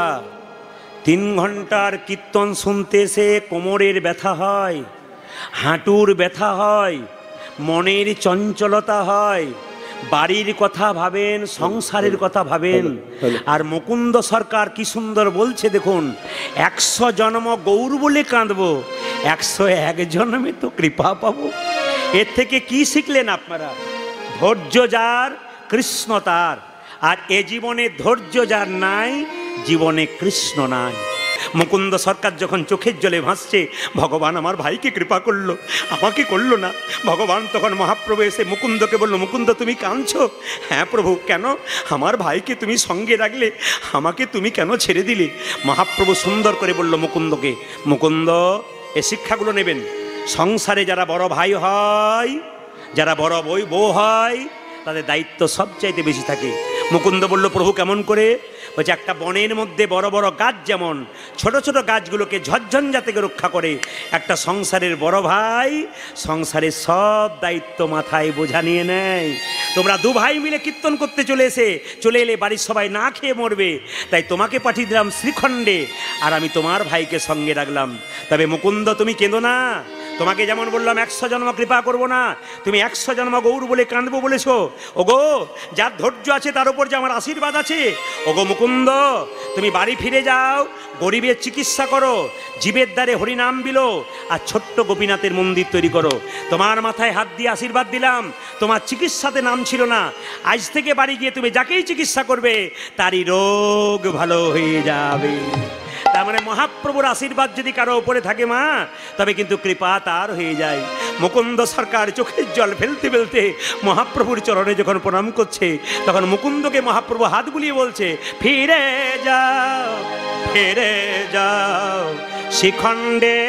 3 ঘন্টার কীর্তন শুনতে এসে কোমরের ব্যথা হয়, হাঁটুর ব্যথা হয়, মনের চঞ্চলতা হয়, বাড়ির কথা ভাবেন, সংসারের কথা ভাবেন। আর মুকুন্দ সরকার কি সুন্দর বলছে দেখুন, 100 জন্ম গৌর বলে কাঁদবো, 101 জন্মে তো কৃপা পাবো। এর থেকে কি শিখলেন আপনারা? ধৈর্য যার কৃষ্ণ তার, আর এ জীবনে ধৈর্য যার নাই, জীবনে কৃষ্ণ নাই। মুকুন্দ সরকার যখন চোখের জলে ভাসছে, ভগবান আমার ভাইকে কৃপা করলো, আমাকে করলো না। ভগবান তখন মহাপ্রভু এসে মুকুন্দকে বলল, মুকুন্দ তুমি কাঁদছো? হ্যাঁ প্রভু। কেন? আমার ভাইকে তুমি সঙ্গে রাখলে, আমাকে তুমি কেন ছেড়ে দিলে? মহাপ্রভু সুন্দর করে বলল মুকুন্দকে, মুকুন্দ এ শিক্ষাগুলো নেবেন। সংসারে যারা বড় ভাই হয়, যারা বড় বউ হয়, তাদের দায়িত্ব সবচাইতে বেশি থাকে। মুকুন্দ বলল, প্রভু কেমন করে? বলছে একটা বনের মধ্যে বড় বড় গাছ যেমন ছোট ছোট গাছগুলোকে ঝড়ঝঞ্ঝা থেকে রক্ষা করে, একটা সংসারের বড় ভাই সংসারের সব দায়িত্ব মাথায় বোঝা নিয়ে নেয়। তোমরা 2 ভাই মিলে কীর্তন করতে চলে এলে বাড়ির সবাই না খেয়ে মরবে, তাই তোমাকে পাঠিয়ে দিলাম শ্রীখণ্ডে, আর আমি তোমার ভাইকে সঙ্গে রাখলাম। তবে মুকুন্দ তুমি কেঁদো না, তোমাকে যেমন বললাম 100 জন্ম কৃপা করবো না, তুমি 100 জন্ম গৌর বলে কাঁদবো বলেছো। ওগো যার ধৈর্য আছে তার উপর যে আমার আশীর্বাদ আছে। ওগো মুকুন্দ তুমি বাড়ি ফিরে যাও, গরিবের চিকিৎসা করো, জীবের দ্বারে হরিনাম বিলো, আর ছোট্ট গোপীনাথের মন্দির তৈরি করো। তোমার মাথায় হাত দিয়ে আশীর্বাদ দিলাম, তোমার চিকিৎসাতে নাম ছিল না, আজ থেকে বাড়ি গিয়ে তুমি যাকেই চিকিৎসা করবে তারই রোগ ভালো হয়ে যাবে। তার মানে মহাপ্রভুর আশীর্বাদ যদি কারো উপরে থাকে মা, তবে কিন্তু কৃপা তার হয়ে যায়। মুকুন্দ সরকার চোখের জল ফেলতে ফেলতে মহাপ্রভুর চরণে যখন প্রণাম করছে, তখন মুকুন্দকে মহাপ্রভু হাত বুলিয়ে বলছে, ফিরে যাও, ফিরে যাও শিখণ্ডে,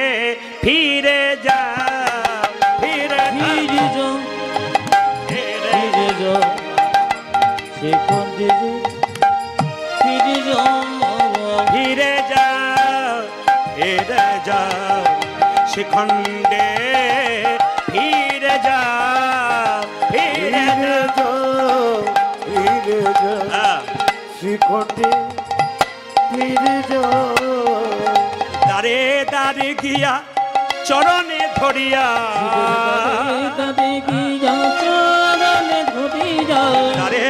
ফিরে যাও, ফিরে ফিরে যাও, ফিরে যাও শিখণ্ডে, ফিরে যাও, ফিরে যাও, ফিরে যাও শিখণ্ডে, ফিরে যাও, ফিরে যাও। ফিরে যাও শিখণ্ডে, ফিরে যাও। দারে দারে গিয়া চরণে ধরিয়া, দাদে গিয়া চরণে ধরিয়া, দারে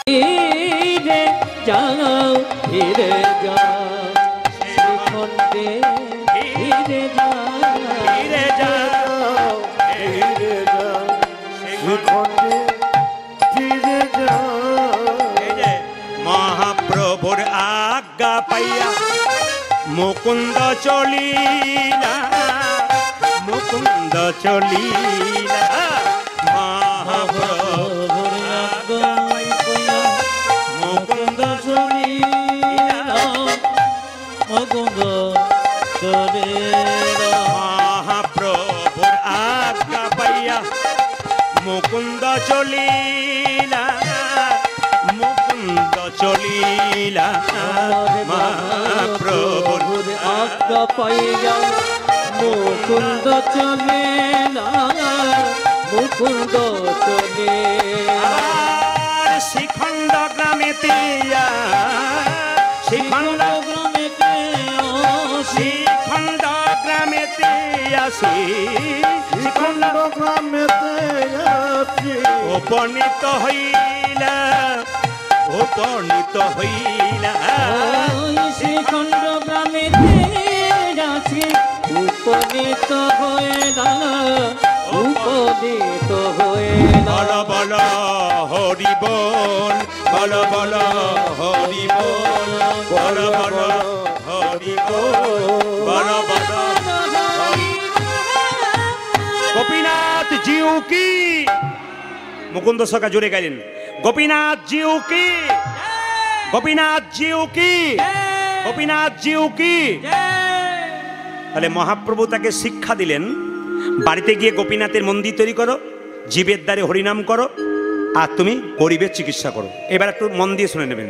ফিরে যাও, ফিরে যাও শিখণ্ডে, ফিরে যাও, ফিরে যাও, ফিরে যাও শিখণ্ডে, ফিরে যাও। এই যে মহাপ্রভুর আজ্ঞা পাইয়া মুকুন্দ চলিলা, মুকুন্দ চলিলা, মহাপ্রভুর আজ্ঞা পাইয়া মুকুন্দ চলিলা, মুকুন্দ চলিলা, মহাপ্রভুর আজ্ঞা পাইয়া মুকুন্দ চলিলা, মুকুন্দ চলিলা, মহাপ্রভুর আজ্ঞা পাইয়া মুকুন্দ চলিলা, মুকুন্দ চলিলা, আর শিখণ্ড গ্রামেতে শিখণ্ড গ্রামেতে শিখণ্ড গ্রামেতে আসি, শিখণ্ড গ্রামেতে আসি, উপনীত হইলা, উপনীত হইলা, শ্রীখণ্ড গ্রামেতে আছি, উপনীত হইলা, উপনীত হইলা, বল বল হরি বল, বল বল হরি বল, বল বল হরি বল, বল বল হরি। গোপীনাথ জিউ কি, মুকুন্দ সরকার জুড়ে গেলেন, গোপীনাথ জিউ কি, গোপীনাথ জিউ কি, গোপীনাথ জিউ কি। তাহলে মহাপ্রভু তাকে শিক্ষা দিলেন, বাড়িতে গিয়ে গোপীনাথের মন্দির তৈরি করো, জীবের দ্বারে হরিনাম করো, আর তুমি গরিবের চিকিৎসা করো। এবার একটু মন দিয়ে শুনে নেবেন।